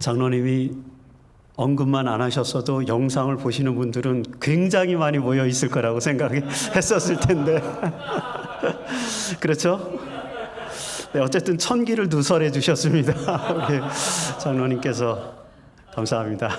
장로님이 언급만 안 하셨어도 영상을 보시는 분들은 굉장히 많이 모여 있을 거라고 생각했었을 텐데 그렇죠? 네, 어쨌든 천기를 누설해 주셨습니다. 우리 장로님께서 감사합니다.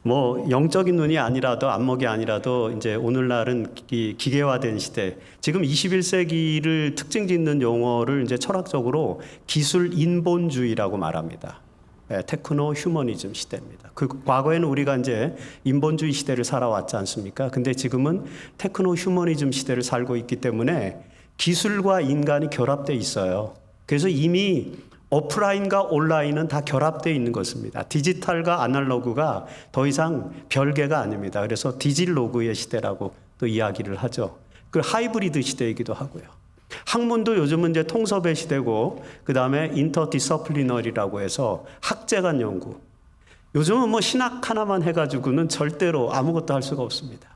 뭐 영적인 눈이 아니라도 안목이 아니라도 이제 오늘날은 이 기계화된 시대, 지금 21세기를 특징 짓는 용어를 이제 철학적으로 기술 인본주의라고 말합니다. 네, 테크노 휴머니즘 시대입니다. 그 과거에는 우리가 이제 인본주의 시대를 살아왔지 않습니까? 근데 지금은 테크노 휴머니즘 시대를 살고 있기 때문에 기술과 인간이 결합되어 있어요. 그래서 이미 오프라인과 온라인은 다 결합되어 있는 것입니다. 디지털과 아날로그가 더 이상 별개가 아닙니다. 그래서 디질로그의 시대라고 또 이야기를 하죠. 그 하이브리드 시대이기도 하고요. 학문도 요즘은 이제 통섭의 시대고, 그 다음에 인터디서플리너리라고 해서 학제간 연구. 요즘은 뭐 신학 하나만 해가지고는 절대로 아무것도 할 수가 없습니다.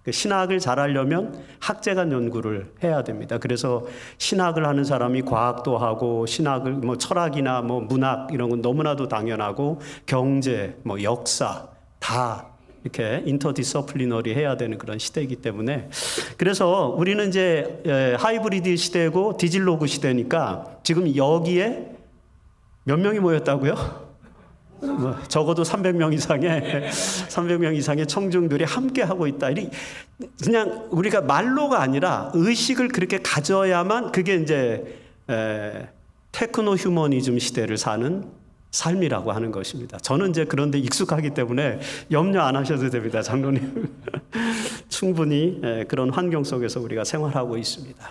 신학을 잘하려면 학제간 연구를 해야 됩니다. 그래서 신학을 하는 사람이 과학도 하고, 신학을 뭐 철학이나 뭐 문학 이런 건 너무나도 당연하고, 경제, 뭐 역사 다 이렇게 인터디서플리너리 해야 되는 그런 시대이기 때문에, 그래서 우리는 이제 하이브리드 시대고 디질로그 시대니까 지금 여기에 몇 명이 모였다고요? 적어도 300명 이상의 청중들이 함께 하고 있다. 그냥 우리가 말로가 아니라 의식을 그렇게 가져야만 그게 이제 테크노 휴머니즘 시대를 사는 삶이라고 하는 것입니다. 저는 이제 그런데 익숙하기 때문에 염려 안 하셔도 됩니다, 장로님. 충분히 그런 환경 속에서 우리가 생활하고 있습니다.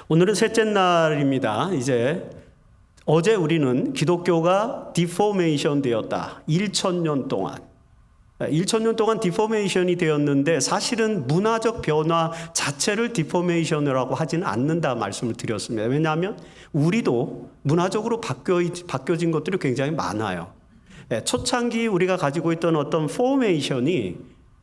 오늘은 셋째 날입니다. 이제 어제 우리는 기독교가 디포메이션 되었다. 1000년 동안. 1000년 동안 디포메이션이 되었는데 사실은 문화적 변화 자체를 디포메이션이라고 하지는 않는다 말씀을 드렸습니다. 왜냐하면 우리도 문화적으로 바뀌어진 것들이 굉장히 많아요. 초창기 우리가 가지고 있던 어떤 포메이션이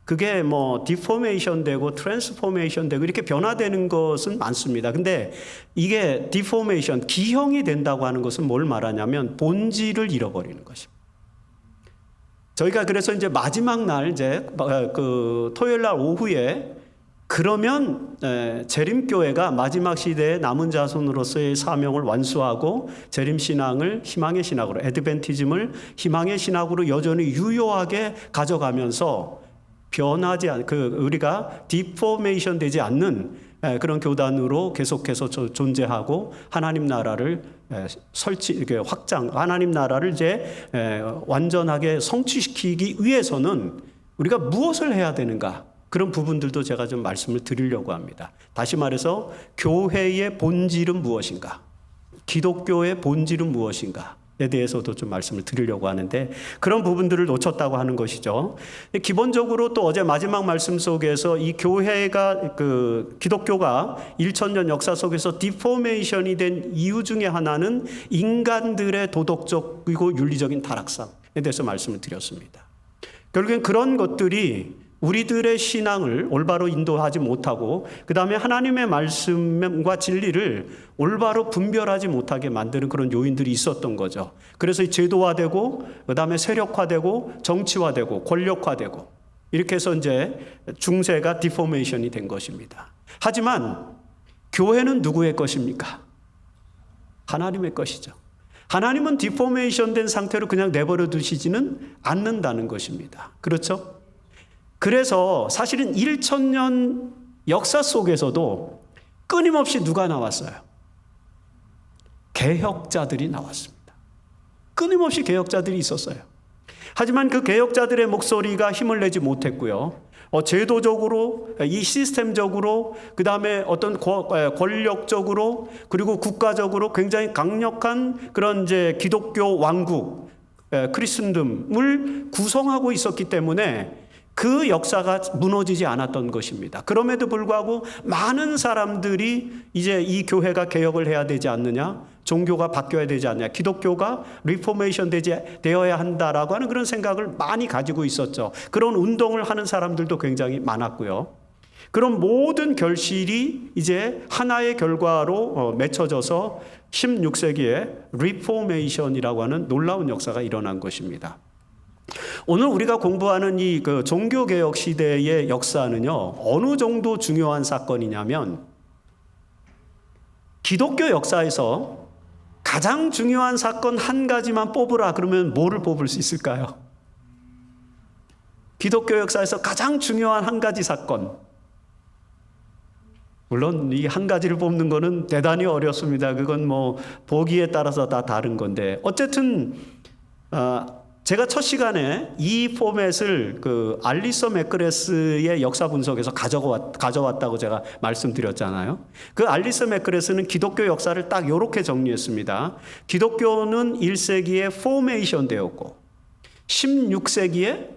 그게 뭐 디포메이션 되고 트랜스포메이션 되고 이렇게 변화되는 것은 많습니다. 근데 이게 디포메이션, 기형이 된다고 하는 것은 뭘 말하냐면 본질을 잃어버리는 것입니다. 저희가 그래서 이제 마지막 날 이제 그 토요일 날 오후에 그러면 재림교회가 마지막 시대의 남은 자손으로서의 사명을 완수하고 재림신앙을 희망의 신학으로, 애드벤티즘을 희망의 신학으로 여전히 유효하게 가져가면서 변하지 않, 우리가 디포메이션 되지 않는 그런 교단으로 계속해서 존재하고 하나님 나라를 이렇게 하나님 나라를 이제 완전하게 성취시키기 위해서는 우리가 무엇을 해야 되는가? 그런 부분들도 제가 좀 말씀을 드리려고 합니다. 다시 말해서 교회의 본질은 무엇인가? 기독교의 본질은 무엇인가? 에 대해서도 좀 말씀을 드리려고 하는데, 그런 부분들을 놓쳤다고 하는 것이죠. 기본적으로 또 어제 마지막 말씀 속에서 이 교회가 기독교가 1000년 역사 속에서 디포메이션이 된 이유 중에 하나는 인간들의 도덕적이고 윤리적인 타락상에 대해서 말씀을 드렸습니다. 결국엔 그런 것들이 우리들의 신앙을 올바로 인도하지 못하고, 그 다음에 하나님의 말씀과 진리를 올바로 분별하지 못하게 만드는 그런 요인들이 있었던 거죠. 그래서 제도화되고, 그 다음에 세력화되고, 정치화되고, 권력화되고, 이렇게 해서 이제 중세가 디포메이션이 된 것입니다. 하지만 교회는 누구의 것입니까? 하나님의 것이죠. 하나님은 디포메이션 된 상태로 그냥 내버려 두시지는 않는다는 것입니다. 그렇죠? 그래서 사실은 1000년 역사 속에서도 끊임없이 누가 나왔어요? 개혁자들이 나왔습니다. 끊임없이 개혁자들이 있었어요. 하지만 그 개혁자들의 목소리가 힘을 내지 못했고요. 제도적으로, 이 시스템적으로, 그 다음에 어떤 권력적으로, 그리고 국가적으로 굉장히 강력한 그런 이제 기독교 왕국, 크리스천덤을 구성하고 있었기 때문에 그 역사가 무너지지 않았던 것입니다. 그럼에도 불구하고 많은 사람들이 이제 이 교회가 개혁을 해야 되지 않느냐, 종교가 바뀌어야 되지 않느냐, 기독교가 리포메이션 되어야 한다라고 하는 그런 생각을 많이 가지고 있었죠. 그런 운동을 하는 사람들도 굉장히 많았고요. 그런 모든 결실이 이제 하나의 결과로 맺혀져서 16세기에 리포메이션이라고 하는 놀라운 역사가 일어난 것입니다. 오늘 우리가 공부하는 이 종교개혁 시대의 역사는요, 어느 정도 중요한 사건이냐면, 기독교 역사에서 가장 중요한 사건 한 가지만 뽑으라 그러면 뭐를 뽑을 수 있을까요? 기독교 역사에서 가장 중요한 한 가지 사건. 물론 이 한 가지를 뽑는 거는 대단히 어렵습니다. 그건 뭐 보기에 따라서 다 다른 건데, 어쨌든 제가 첫 시간에 이 포맷을 알리서 맥그레스의 역사 분석에서 가져왔다고 제가 말씀드렸잖아요. 그 알리서 맥그레스는 기독교 역사를 딱 이렇게 정리했습니다. 기독교는 1세기에 포메이션 되었고, 16세기에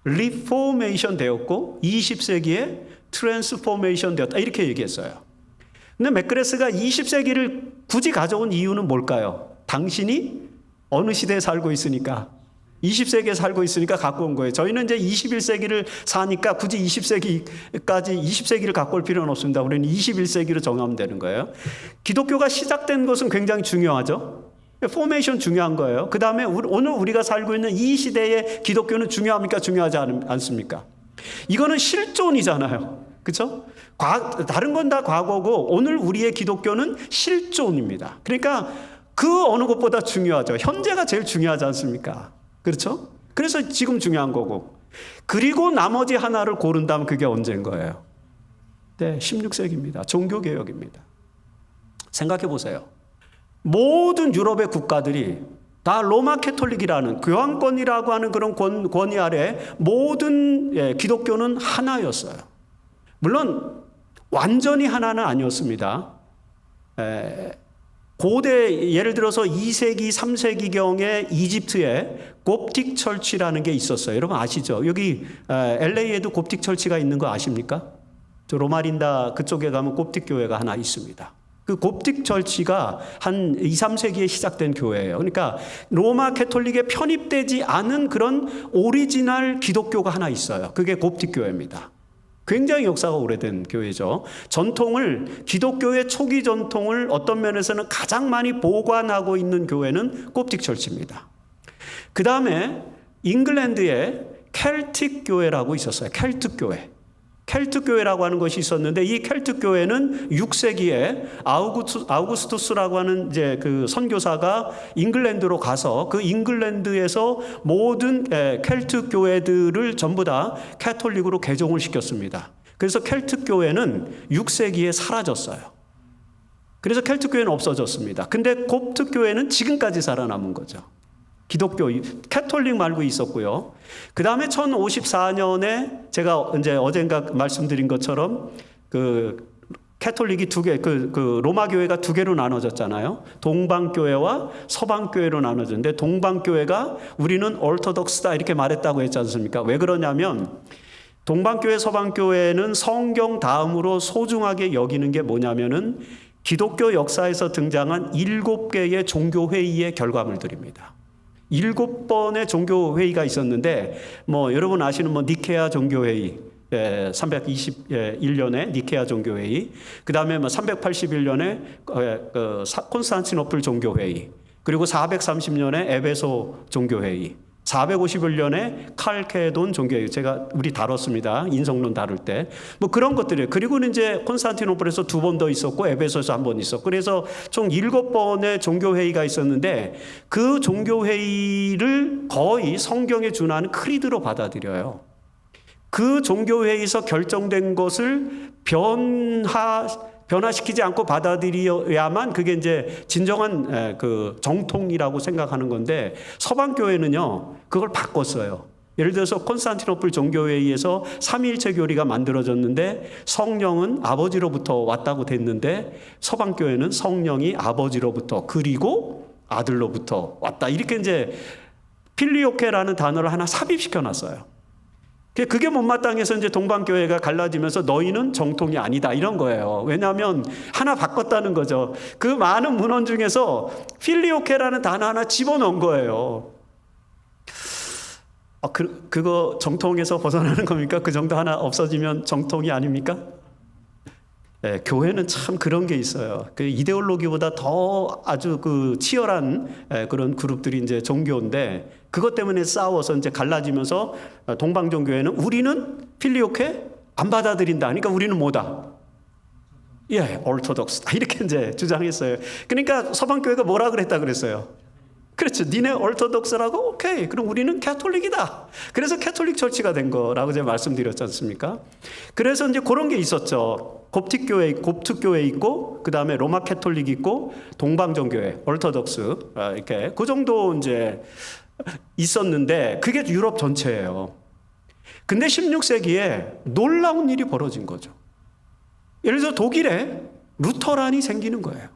리포메이션 되었고, 20세기에 트랜스포메이션 되었다, 이렇게 얘기했어요. 근데 맥그레스가 20세기를 굳이 가져온 이유는 뭘까요? 당신이 어느 시대에 살고 있으니까, 20세기에 살고 있으니까 갖고 온 거예요. 저희는 이제 21세기를 사니까 굳이 20세기를 갖고 올 필요는 없습니다. 우리는 21세기로 정하면 되는 거예요. 기독교가 시작된 것은 굉장히 중요하죠. 포메이션 중요한 거예요. 그 다음에 오늘 우리가 살고 있는 이 시대의 기독교는 중요합니까? 중요하지 않습니까? 이거는 실존이잖아요. 그렇죠? 다른 건 다 과거고, 오늘 우리의 기독교는 실존입니다. 그러니까 그 어느 것보다 중요하죠. 현재가 제일 중요하지 않습니까? 그렇죠? 그래서 지금 중요한 거고, 그리고 나머지 하나를 고른다면 그게 언제인 거예요? 네, 16세기입니다. 종교개혁입니다. 생각해 보세요. 모든 유럽의 국가들이 다 로마 캐톨릭이라는 교황권이라고 하는 그런 권위 아래 모든 기독교는 하나였어요. 물론 완전히 하나는 아니었습니다. 고대, 예를 들어서 2세기, 3세기경에 이집트에 곱틱 철치라는 게 있었어요. 여러분 아시죠? 여기 LA에도 곱틱 철치가 있는 거 아십니까? 저 로마린다 그쪽에 가면 곱틱 교회가 하나 있습니다. 그 곱틱 철치가 한 2, 3세기에 시작된 교회예요. 그러니까 로마 캐톨릭에 편입되지 않은 그런 오리지널 기독교가 하나 있어요. 그게 곱틱 교회입니다. 굉장히 역사가 오래된 교회죠. 기독교의 초기 전통을 어떤 면에서는 가장 많이 보관하고 있는 교회는 곱틱 철치입니다. 그 다음에 잉글랜드에 켈틱 교회라고 있었어요. 켈트 교회. 켈트 교회라고 하는 것이 있었는데, 이 켈트 교회는 6세기에 아우구스투스라고 하는 이제 그 선교사가 잉글랜드로 가서 그 잉글랜드에서 모든 켈트 교회들을 전부 다 캐톨릭으로 개종을 시켰습니다. 그래서 켈트 교회는 6세기에 사라졌어요. 그래서 켈트 교회는 없어졌습니다. 근데 곱트 교회는 지금까지 살아남은 거죠. 기독교, 캐톨릭 말고 있었고요. 그 다음에 1054년에 제가 이제 어젠가 말씀드린 것처럼 캐톨릭이 로마 교회가 두 개로 나눠졌잖아요. 동방교회와 서방교회로 나눠졌는데, 동방교회가 우리는 orthodox다 이렇게 말했다고 했지 않습니까? 왜 그러냐면, 동방교회, 서방교회는 성경 다음으로 소중하게 여기는 게 뭐냐면은 기독교 역사에서 등장한 7개의 종교회의의 결과물들입니다. 7번의 종교회의가 있었는데, 여러분 아시는 니케아 종교회의, 321년에 니케아 종교회의, 그 다음에 381년에 콘스탄티노플 종교회의, 그리고 430년에 에베소 종교회의, 451년에 칼케돈 종교회의, 우리 다뤘습니다. 인성론 다룰 때. 그런 것들이에요. 그리고는 이제 콘스탄티노플에서 2번 더 있었고, 에베소에서 1번 있었고, 그래서 총 7번의 종교회의가 있었는데, 그 종교회의를 거의 성경에 준하는 크리드로 받아들여요. 그 종교회의에서 결정된 것을 변화시키지 않고 받아들여야만 그게 이제 진정한 정통이라고 생각하는 건데, 서방교회는요, 그걸 바꿨어요. 예를 들어서 콘스탄티노플 종교회의에서 삼위일체 교리가 만들어졌는데, 성령은 아버지로부터 왔다고 됐는데, 서방교회는 성령이 아버지로부터 그리고 아들로부터 왔다, 이렇게 이제 필리오케라는 단어를 하나 삽입시켜 놨어요. 그게 못마땅해서 이제 동방교회가 갈라지면서 너희는 정통이 아니다, 이런 거예요. 왜냐하면 하나 바꿨다는 거죠. 그 많은 문헌 중에서 필리오케라는 단어 하나 집어넣은 거예요. 그거 정통에서 벗어나는 겁니까? 그 정도 하나 없어지면 정통이 아닙니까? 네, 교회는 참 그런 게 있어요. 그 이데올로기보다 더 아주 그 치열한 그런 그룹들이 이제 종교인데 그것 때문에 싸워서 이제 갈라지면서 동방종교회는 우리는 필리오케 안 받아들인다. 그러니까 우리는 뭐다? 예, orthodox 이렇게 이제 주장했어요. 그러니까 서방교회가 뭐라 그랬다 그랬어요? 그렇죠. 니네 orthodox라고? 오케이. 그럼 우리는 캐톨릭이다. 그래서 캐톨릭 철치가 된 거라고 제가 말씀드렸지 않습니까? 그래서 이제 그런 게 있었죠. 곱트교회 있고, 그 다음에 로마 캐톨릭 있고, 동방정교회, orthodox 이렇게 그 정도 이제 있었는데 그게 유럽 전체예요. 근데 16세기에 놀라운 일이 벌어진 거죠. 예를 들어 독일에 루터란이 생기는 거예요.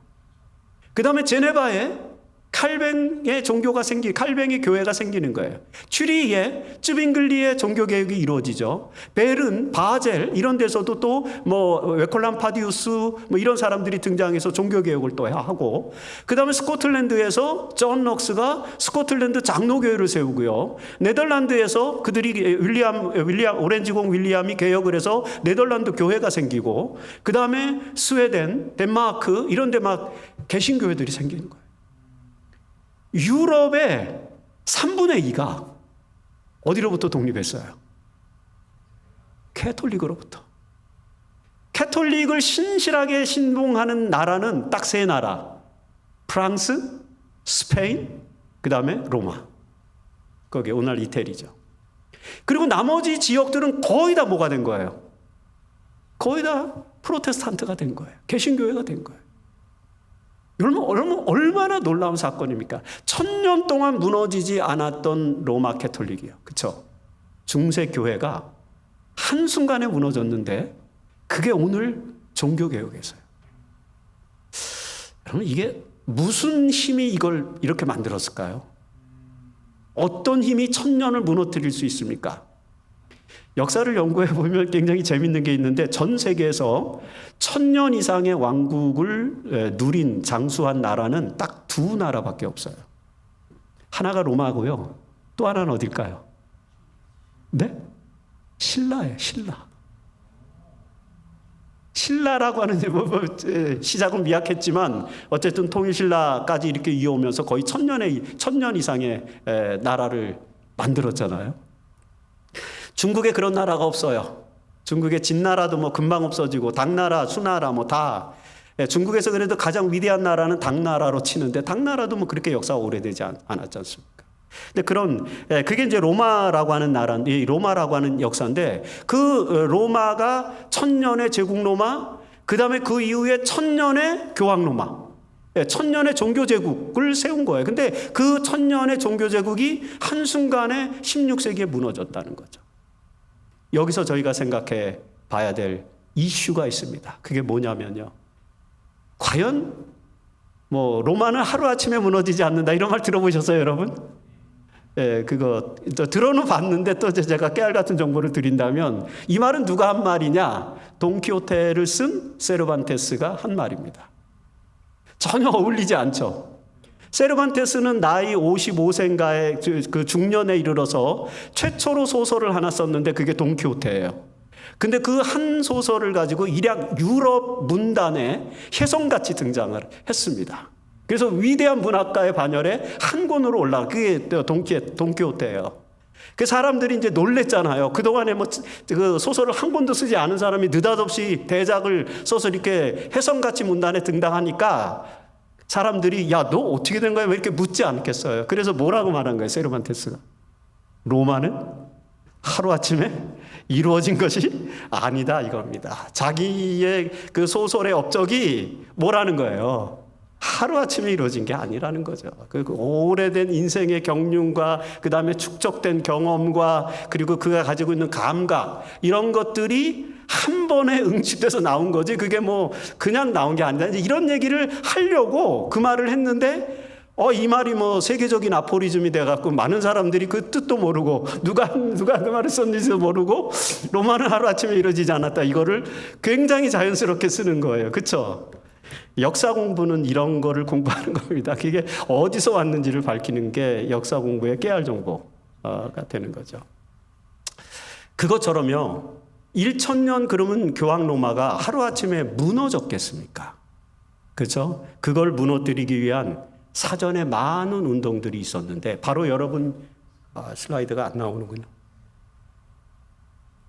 그 다음에 제네바에 칼뱅의 종교가 칼뱅의 교회가 생기는 거예요. 츄리히에 쯔빙글리의 종교 개혁이 이루어지죠. 베른, 바젤 이런 데서도 또 뭐 웨콜람 파디우스 뭐 이런 사람들이 등장해서 종교 개혁을 또 하고, 그다음에 스코틀랜드에서 존 넉스가 스코틀랜드 장로교회를 세우고요. 네덜란드에서 그들이 윌리엄 오렌지공 윌리엄이 개혁을 해서 네덜란드 교회가 생기고, 그다음에 스웨덴, 덴마크 이런 데 막 개신교회들이 생기는 거예요. 유럽의 3분의 2가 어디로부터 독립했어요? 캐톨릭으로부터. 캐톨릭을 신실하게 신봉하는 나라는 딱 세 나라. 프랑스, 스페인, 그 다음에 로마. 거기 오늘 이태리죠. 그리고 나머지 지역들은 거의 다 뭐가 된 거예요? 거의 다 프로테스탄트가 된 거예요. 개신교회가 된 거예요. 여러분 얼마나 놀라운 사건입니까? 1000년 동안 무너지지 않았던 로마 캐톨릭이요. 그렇죠? 중세 교회가 한순간에 무너졌는데 그게 오늘 종교개혁에서요. 여러분 이게 무슨 힘이 이걸 이렇게 만들었을까요? 어떤 힘이 1000년을 무너뜨릴 수 있습니까? 역사를 연구해 보면 굉장히 재밌는 게 있는데 전 세계에서 1000년 이상의 왕국을 누린 장수한 나라는 딱 두 나라밖에 없어요. 하나가 로마고요. 또 하나는 어딜까요? 네? 신라예요. 신라라고 하는 시작은 미약했지만 어쨌든 통일신라까지 이렇게 이어오면서 거의 1000년 이상의 나라를 만들었잖아요. 중국에 그런 나라가 없어요. 중국의 진나라도 뭐 금방 없어지고 당나라, 수나라 뭐 다. 중국에서 그래도 가장 위대한 나라는 당나라로 치는데 당나라도 뭐 그렇게 역사가 오래되지 않았지 않습니까? 근데 그게 이제 로마라고 하는 이 로마라고 하는 역사인데 그 로마가 1000년의 제국 로마, 그 다음에 그 이후에 1000년의 교황 로마. 1000년의 종교 제국을 세운 거예요. 근데 그 1000년의 종교 제국이 한순간에 16세기에 무너졌다는 거죠. 여기서 저희가 생각해 봐야 될 이슈가 있습니다. 그게 뭐냐면요. 과연 뭐 로마는 하루아침에 무너지지 않는다 이런 말 들어보셨어요, 여러분? 예, 그거 들어는 봤는데 또 제가 깨알 같은 정보를 드린다면 이 말은 누가 한 말이냐? 돈키호테를 쓴 세르반테스가 한 말입니다. 전혀 어울리지 않죠. 세르반테스는 나이 55세인가의 그 중년에 이르러서 최초로 소설을 하나 썼는데 그게 돈키호테예요. 근데 그 한 소설을 가지고 일약 유럽 문단에 혜성같이 등장을 했습니다. 그래서 위대한 문학가의 반열에 한 권으로 올라가. 그게 돈키호테예요. 그 사람들이 이제 놀랬잖아요. 그동안에 그 소설을 한 권도 쓰지 않은 사람이 느닷없이 대작을 써서 이렇게 혜성같이 문단에 등장하니까 사람들이 야, 너 어떻게 된 거야? 왜 이렇게 묻지 않겠어요? 그래서 뭐라고 말한 거예요, 세르반테스가? 로마는 하루아침에 이루어진 것이 아니다 이겁니다. 자기의 그 소설의 업적이 뭐라는 거예요? 하루아침에 이루어진 게 아니라는 거죠. 그 오래된 인생의 경륜과 그 다음에 축적된 경험과 그리고 그가 가지고 있는 감각 이런 것들이 한 번에 응축돼서 나온 거지 그게 뭐 그냥 나온 게 아니다. 이런 얘기를 하려고 그 말을 했는데 이 말이 뭐 세계적인 아포리즘이 돼갖고 많은 사람들이 그 뜻도 모르고 누가 그 말을 썼는지도 모르고 로마는 하루아침에 이루어지지 않았다. 이거를 굉장히 자연스럽게 쓰는 거예요. 그렇죠? 역사 공부는 이런 거를 공부하는 겁니다. 그게 어디서 왔는지를 밝히는 게 역사 공부의 깨알 정보. 되는 거죠. 그것처럼요, 1000년 그러면 교황 로마가 하루아침에 무너졌겠습니까? 그렇죠? 그걸 무너뜨리기 위한 사전에 많은 운동들이 있었는데, 바로 여러분, 슬라이드가 안 나오는군요.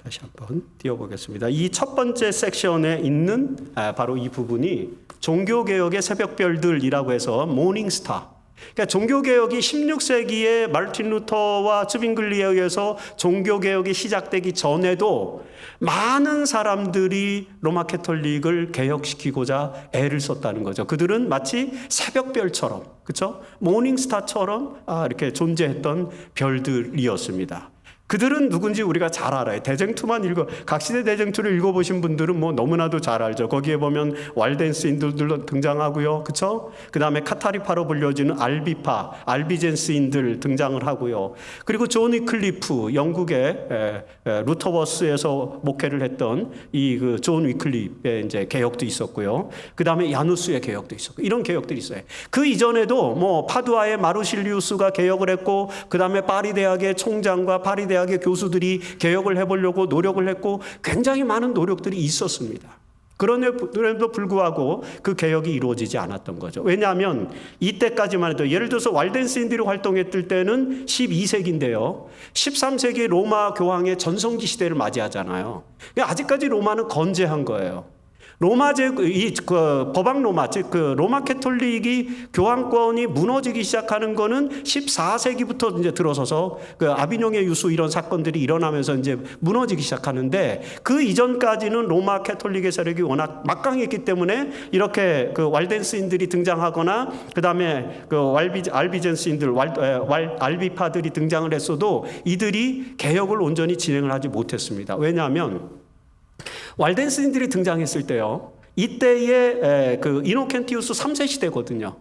다시 한번 띄워보겠습니다. 이 첫 번째 섹션에 있는 바로 이 부분이 종교개혁의 새벽별들이라고 해서 모닝스타. 그러니까 종교개혁이 16세기에 마르틴 루터와 츠빙글리에 의해서 종교개혁이 시작되기 전에도 많은 사람들이 로마 캐톨릭을 개혁시키고자 애를 썼다는 거죠. 그들은 마치 새벽별처럼, 그렇죠? 모닝스타처럼 이렇게 존재했던 별들이었습니다. 그들은 누군지 우리가 잘 알아요. 대쟁투만 각시대 대쟁투를 읽어보신 분들은 뭐 너무나도 잘 알죠. 거기에 보면 왈덴스인들도 등장하고요. 그쵸? 그 다음에 카타리파로 불려지는 알비젠스인들 등장을 하고요. 그리고 존 위클리프, 영국의 루터버스에서 목회를 했던 이 존 위클리프의 이제 개혁도 있었고요. 그 다음에 야누스의 개혁도 있었고, 이런 개혁들이 있어요. 그 이전에도 뭐 파두아의 마르실리우스가 개혁을 했고, 그 다음에 파리 대학의 총장과 파리 대학의 교수들이 개혁을 해보려고 노력을 했고, 굉장히 많은 노력들이 있었습니다. 그럼에도 불구하고 그 개혁이 이루어지지 않았던 거죠. 왜냐하면 이때까지만 해도, 예를 들어서 왈덴스인들이 활동했을 때는 12세기인데요 13세기 로마 교황의 전성기 시대를 맞이하잖아요. 아직까지 로마는 건재한 거예요. 법학 로마, 즉 로마 캐톨릭이 교황권이 무너지기 시작하는 거는 14세기부터 이제 들어서서 아비뇽의 유수 이런 사건들이 일어나면서 이제 무너지기 시작하는데, 그 이전까지는 로마 캐톨릭의 세력이 워낙 막강했기 때문에 이렇게 왈덴스인들이 등장하거나, 그 다음에 알비젠스인들, 알비파들이 등장을 했어도 이들이 개혁을 온전히 진행을 하지 못했습니다. 왜냐하면 왈덴스인들이 등장했을 때요, 이때의 이노켄티우스 3세 시대거든요.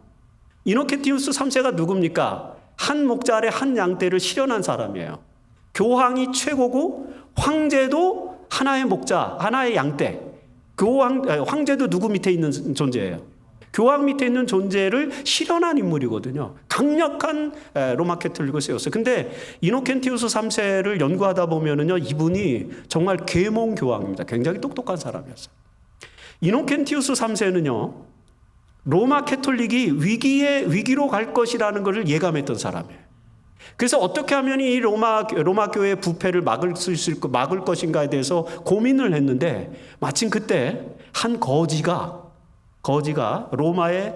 이노켄티우스 3세가 누굽니까? 한 목자 아래 한 양떼를 실현한 사람이에요. 교황이 최고고 황제도 하나의 목자, 하나의 양떼. 황제도 누구 밑에 있는 존재예요? 교황 밑에 있는 존재를 실현한 인물이거든요. 강력한 로마 캐톨릭을 세웠어요. 근데 이노켄티우스 3세를 연구하다 보면은요, 이분이 정말 계몽 교황입니다. 굉장히 똑똑한 사람이었어요. 이노켄티우스 3세는요, 로마 캐톨릭이 위기로 갈 것이라는 것을 예감했던 사람이에요. 그래서 어떻게 하면 이 로마 교회의 부패를 막을 것인가에 대해서 고민을 했는데, 마침 그때 한 거지가 로마의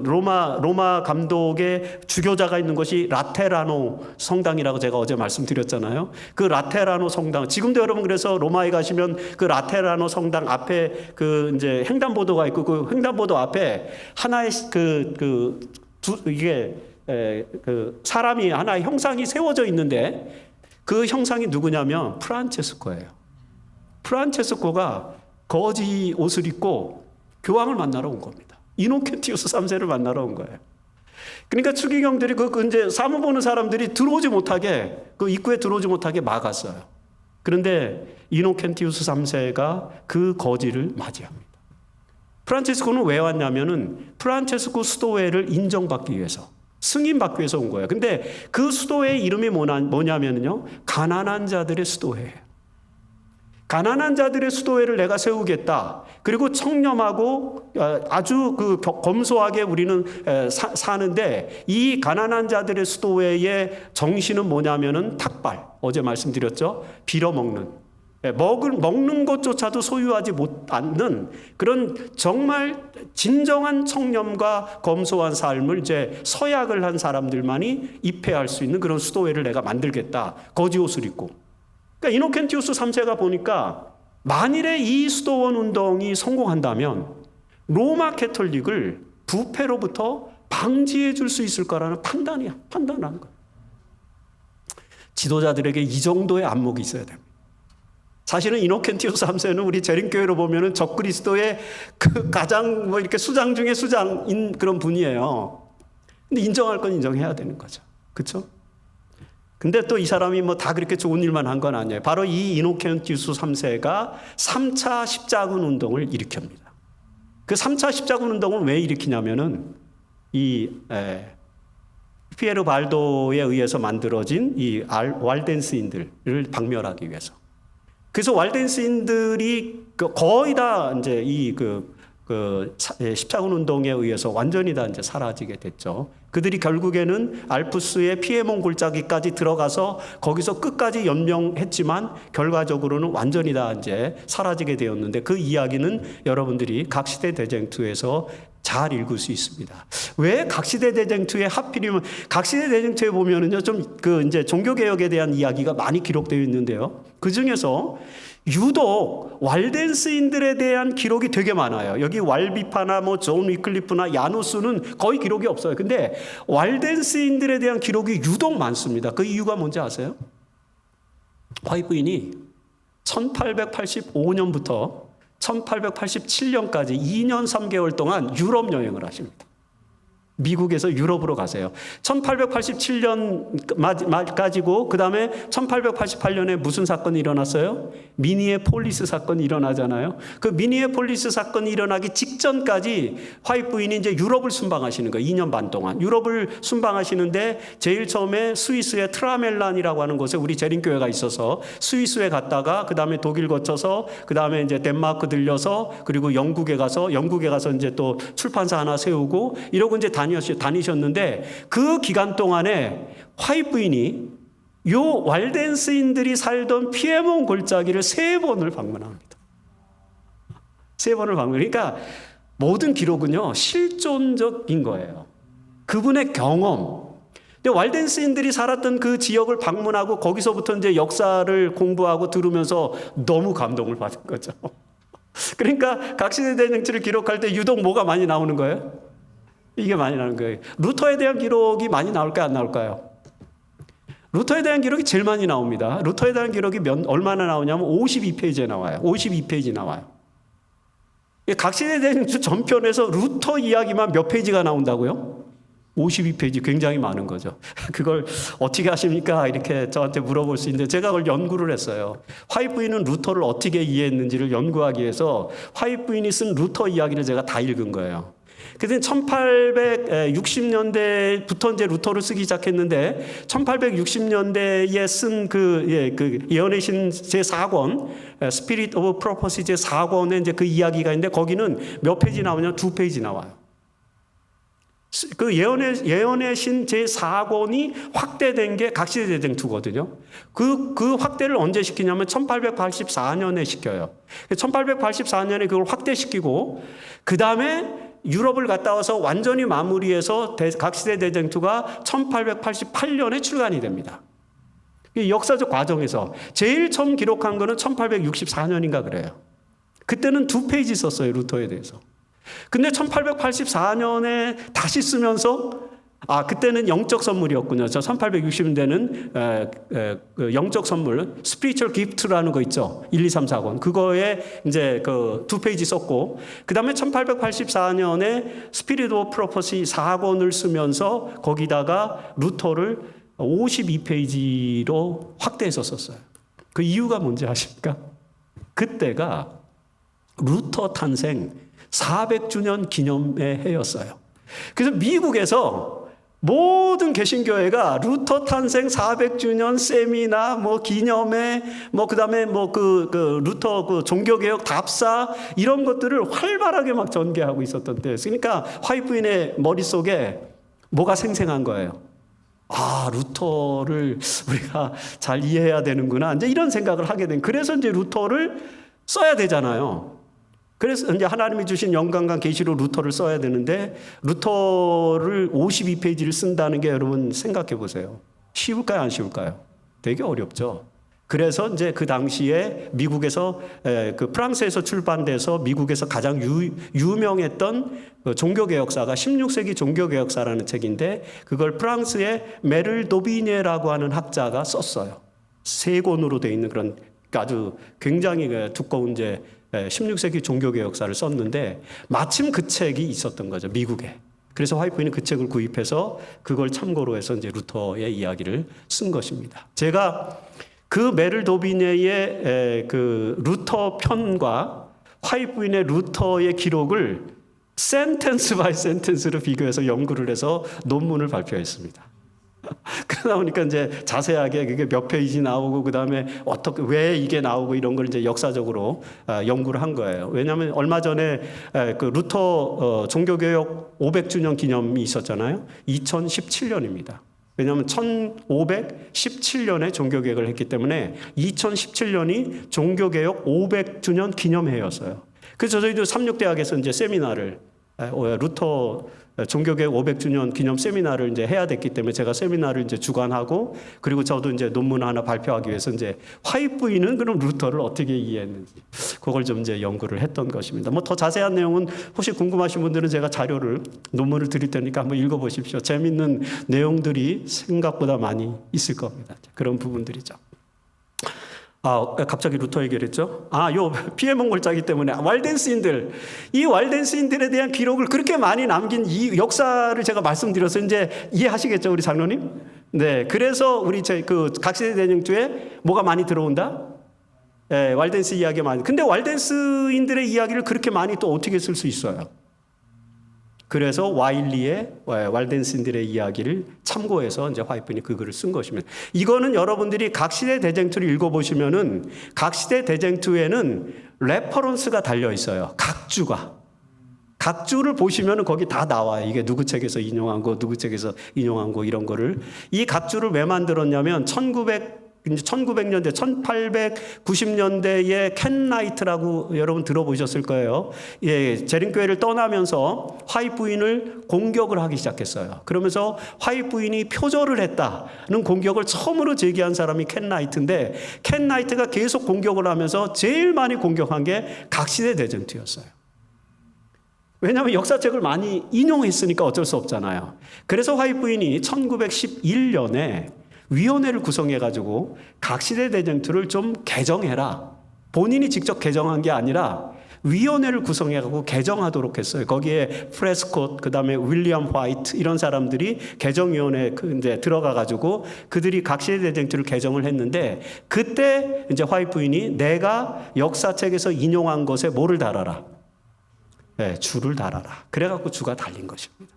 로마 감독의 주교자가 있는 것이 라테라노 성당이라고 제가 어제 말씀드렸잖아요. 그 라테라노 성당, 지금도 여러분 그래서 로마에 가시면 그 라테라노 성당 앞에 이제 횡단보도가 있고, 그 횡단보도 앞에 하나의 사람이 하나의 형상이 세워져 있는데, 그 형상이 누구냐면 프란체스코예요. 프란체스코가 거지 옷을 입고 교황을 만나러 온 겁니다. 이노켄티우스 3세를 만나러 온 거예요. 그러니까 추기경들이 이제 사무 보는 사람들이 들어오지 못하게, 입구에 들어오지 못하게 막았어요. 그런데 이노켄티우스 3세가 그 거지를 맞이합니다. 프란체스코는 왜 왔냐면은 프란체스코 수도회를 인정받기 위해서, 승인받기 위해서 온 거예요. 근데 그 수도회의 이름이 뭐냐면요, 가난한 자들의 수도회예요. 가난한 자들의 수도회를 내가 세우겠다. 그리고 청렴하고 아주 검소하게 우리는 사는데, 이 가난한 자들의 수도회의 정신은 뭐냐면은 탁발. 어제 말씀드렸죠. 빌어먹는. 먹는 것조차도 소유하지 않는 그런 정말 진정한 청렴과 검소한 삶을 이제 서약을 한 사람들만이 입회할 수 있는 그런 수도회를 내가 만들겠다. 거지 옷을 입고. 그러니까 이노켄티우스 3세가 보니까 만일에 이 수도원 운동이 성공한다면 로마 캐톨릭을 부패로부터 방지해 줄 수 있을 거라는 판단을 한 거예요. 지도자들에게 이 정도의 안목이 있어야 됩니다. 사실은 이노켄티우스 3세는 우리 재림교회로 보면은 적그리스도의 가장 이렇게 수장 중에 수장인 그런 분이에요. 근데 인정할 건 인정해야 되는 거죠. 그렇죠? 근데 또 이 사람이 다 그렇게 좋은 일만 한 건 아니에요. 바로 이 이노켄티우스 3세가 3차 십자군 운동을 일으킵니다. 그 3차 십자군 운동을 왜 일으키냐면은 피에르 발도에 의해서 만들어진 이 왈덴스인들을 박멸하기 위해서. 그래서 왈덴스인들이 거의 다 이제 십자군 운동에 의해서 완전히 다 이제 사라지게 됐죠. 그들이 결국에는 알프스의 피에몬 골짜기까지 들어가서 거기서 끝까지 연명했지만 결과적으로는 완전히 다 이제 사라지게 되었는데, 그 이야기는 여러분들이 각시대 대쟁투에서 잘 읽을 수 있습니다. 왜 각시대 대쟁투에 하필이면, 각시대 대쟁투에 보면은요, 좀 이제 종교개혁에 대한 이야기가 많이 기록되어 있는데요. 그 중에서 유독 왈덴스인들에 대한 기록이 되게 많아요. 여기 왈비파나 뭐 존 위클리프나 야누스는 거의 기록이 없어요. 근데 왈덴스인들에 대한 기록이 유독 많습니다. 그 이유가 뭔지 아세요? 화이트인이 1885년부터 1887년까지 2년 3개월 동안 유럽 여행을 하십니다. 미국에서 유럽으로 가세요. 1887년 말까지고, 그 다음에 1888년에 무슨 사건이 일어났어요? 미니애폴리스 사건이 일어나잖아요. 그 미니애폴리스 사건이 일어나기 직전까지 화이트 부인이 이제 유럽을 순방하시는 거예요. 2년 반 동안 유럽을 순방하시는데, 제일 처음에 스위스의 트라멜란이라고 하는 곳에 우리 재림교회가 있어서 스위스에 갔다가, 그 다음에 독일 거쳐서, 그 다음에 이제 덴마크 들려서, 그리고 영국에 가서 이제 또 출판사 하나 세우고 이러고 이제 다니셨는데, 그 기간 동안에 화이트 부인이 요 왈덴스인들이 살던 피에몬 골짜기를 3번을 방문합니다. 3번을 그러니까 모든 기록은요, 실존적인 거예요. 그분의 경험. 근데 왈덴스인들이 살았던 그 지역을 방문하고 거기서부터 이제 역사를 공부하고 들으면서 너무 감동을 받은 거죠. 그러니까 각시대 대쟁투를 기록할 때 유독 뭐가 많이 나오는 거예요? 이게 많이 나오는 거예요. 루터에 대한 기록이 많이 나올까요, 안 나올까요? 루터에 대한 기록이 제일 많이 나옵니다. 루터에 대한 기록이 얼마나 나오냐면 52페이지에 나와요. 52페이지 나와요. 각시대 대쟁투 전편에서 루터 이야기만 몇 페이지가 나온다고요? 52페이지, 굉장히 많은 거죠. 그걸 어떻게 하십니까? 이렇게 저한테 물어볼 수 있는데, 제가 그걸 연구를 했어요. 화이트 부인은 루터를 어떻게 이해했는지를 연구하기 위해서 화이트 부인이 쓴 루터 이야기를 제가 다 읽은 거예요. 그래서 1860년대부터 이제 루터를 쓰기 시작했는데, 1860년대에 쓴 그 예언의 신 제4권, 스피릿 오브 프로퍼시 제4권에 이제 그 이야기가 있는데, 거기는 몇 페이지 나오냐면 2페이지 나와요. 그 예언의 신 제4권이 확대된 게 각시대 대쟁투거든요. 그 확대를 언제 시키냐면 1884년에 시켜요. 1884년에 그걸 확대시키고, 그 다음에 유럽을 갔다 와서 완전히 마무리해서 각시대 대쟁투가 1888년에 출간이 됩니다. 역사적 과정에서 제일 처음 기록한 거는 1864년인가 그래요. 그때는 2페이지 썼어요, 루터에 대해서. 근데 1884년에 다시 쓰면서, 그때는 영적 선물이었군요. 1860년대는 영적 선물, 스피리추얼 기프트라는 거 있죠. 1, 2, 3, 4권. 그거에 이제 2페이지 썼고, 그 다음에 1884년에 스피릿 오브 프로퍼시 4권을 쓰면서 거기다가 루터를 52페이지로 확대해서 썼어요. 그 이유가 뭔지 아십니까? 그때가 루터 탄생 400주년 기념의 해였어요. 그래서 미국에서 모든 개신교회가 루터 탄생 400주년 세미나, 기념회, 그 다음에 루터 종교개혁 답사, 이런 것들을 활발하게 막 전개하고 있었던 때였어요. 그러니까 화이트 부인의 머릿속에 뭐가 생생한 거예요. 루터를 우리가 잘 이해해야 되는구나. 이제 이런 생각을 하게 된. 그래서 이제 루터를 써야 되잖아요. 그래서 이제 하나님이 주신 영감과 계시로 루터를 써야 되는데, 루터를 52페이지를 쓴다는 게 여러분 생각해 보세요. 쉬울까요, 안 쉬울까요? 되게 어렵죠. 그래서 이제 그 당시에 미국에서 프랑스에서 출판돼서 미국에서 가장 유명했던 종교개혁사가 16세기 종교개혁사라는 책인데, 그걸 프랑스의 메를 도비녜라고 하는 학자가 썼어요. 3권으로 되어 있는 그런 아주 굉장히 두꺼운 16세기 종교개혁사를 썼는데, 마침 그 책이 있었던 거죠, 미국에. 그래서 화이트 부인은 그 책을 구입해서 그걸 참고로 해서 이제 루터의 이야기를 쓴 것입니다. 제가 그 메를 도비녜의 그 루터 편과 화이트 부인의 루터의 기록을 센텐스 바이 센텐스로 비교해서 연구를 해서 논문을 발표했습니다. 그러다 보니까 이제 자세하게 그게 몇 페이지 나오고 그다음에 어떻게 왜 이게 나오고 이런 걸 이제 역사적으로 연구를 한 거예요. 왜냐하면 얼마 전에 그 루터 종교개혁 500주년 기념이 있었잖아요. 2017년입니다. 왜냐하면 1517년에 종교개혁을 했기 때문에 2017년이 종교개혁 500주년 기념해였어요. 그래서 저희도 삼육대학에서 이제 세미나를 루터 종교개혁 500주년 기념 세미나를 이제 해야 됐기 때문에 제가 세미나를 이제 주관하고 그리고 저도 이제 논문 하나 발표하기 위해서 이제 화이트부인은 그럼 루터를 어떻게 이해했는지 그걸 좀 이제 연구를 했던 것입니다. 뭐 더 자세한 내용은 혹시 궁금하신 분들은 제가 자료를 논문을 드릴 테니까 한번 읽어보십시오. 재밌는 내용들이 생각보다 많이 있을 겁니다. 그런 부분들이죠. 갑자기 루터 얘기를 했죠. 요 피에몬 골짜기 때문에 왈덴스인들, 이 왈덴스인들에 대한 기록을 그렇게 많이 남긴 이 역사를 제가 말씀드려서 이제 이해하시겠죠, 우리 장로님? 네, 그래서 우리 그 각시대 대쟁투에 뭐가 많이 들어온다? 네, 왈덴스 이야기 많이. 근데 왈덴스인들의 이야기를 그렇게 많이 또 어떻게 쓸 수 있어요? 그래서 와일리의 왈덴스인들의 이야기를 참고해서 이제 화이트부인이 그 글을 쓴 것입니다. 이거는 여러분들이 각시대 대쟁투를 읽어보시면은 각시대 대쟁투에는 레퍼런스가 달려 있어요. 각주를 보시면은 거기 다 나와요. 이게 누구 책에서 인용한 거, 누구 책에서 인용한 거 이런 거를. 이 각주를 왜 만들었냐면 1900년대, 1890년대에 켄 라이트라고 여러분 들어보셨을 거예요. 예, 재림교회를 떠나면서 화이트부인을 공격을 하기 시작했어요. 그러면서 화이트부인이 표절을 했다는 공격을 처음으로 제기한 사람이 켄 라이트인데 켄 라이트가 계속 공격을 하면서 제일 많이 공격한 게 각시대 대쟁투였어요. 왜냐하면 역사책을 많이 인용했으니까 어쩔 수 없잖아요. 그래서 화이트부인이 1911년에 위원회를 구성해가지고 각시대 대쟁투를 좀 개정해라. 본인이 직접 개정한 게 아니라 위원회를 구성해가지고 개정하도록 했어요. 거기에 프레스콧, 그 다음에 윌리엄 화이트 이런 사람들이 개정위원회에 이제 들어가가지고 그들이 각시대 대쟁투를 개정을 했는데 그때 이제 화이트부인이 내가 역사책에서 인용한 것에 뭐를 달아라? 네, 주를 달아라. 그래갖고 주가 달린 것입니다.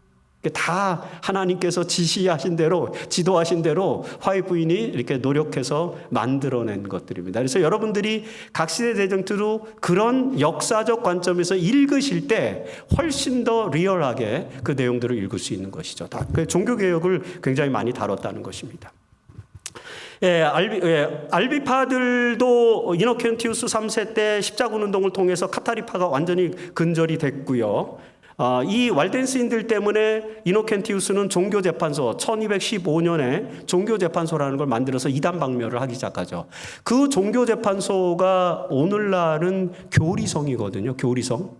다 하나님께서 지시하신 대로 지도하신 대로 화이트부인이 이렇게 노력해서 만들어낸 것들입니다. 그래서 여러분들이 각시대 대쟁투로 그런 역사적 관점에서 읽으실 때 훨씬 더 리얼하게 그 내용들을 읽을 수 있는 것이죠. 종교개혁을 굉장히 많이 다뤘다는 것입니다. 알비파들도 이노켄티우스 3세 때 십자군 운동을 통해서 카타리파가 완전히 근절이 됐고요. 이 왈덴스인들 때문에 이노켄티우스는 종교재판소 1215년에 종교재판소라는 걸 만들어서 이단박멸을 하기 시작하죠. 그 종교재판소가 오늘날은 교리성이거든요. 교리성.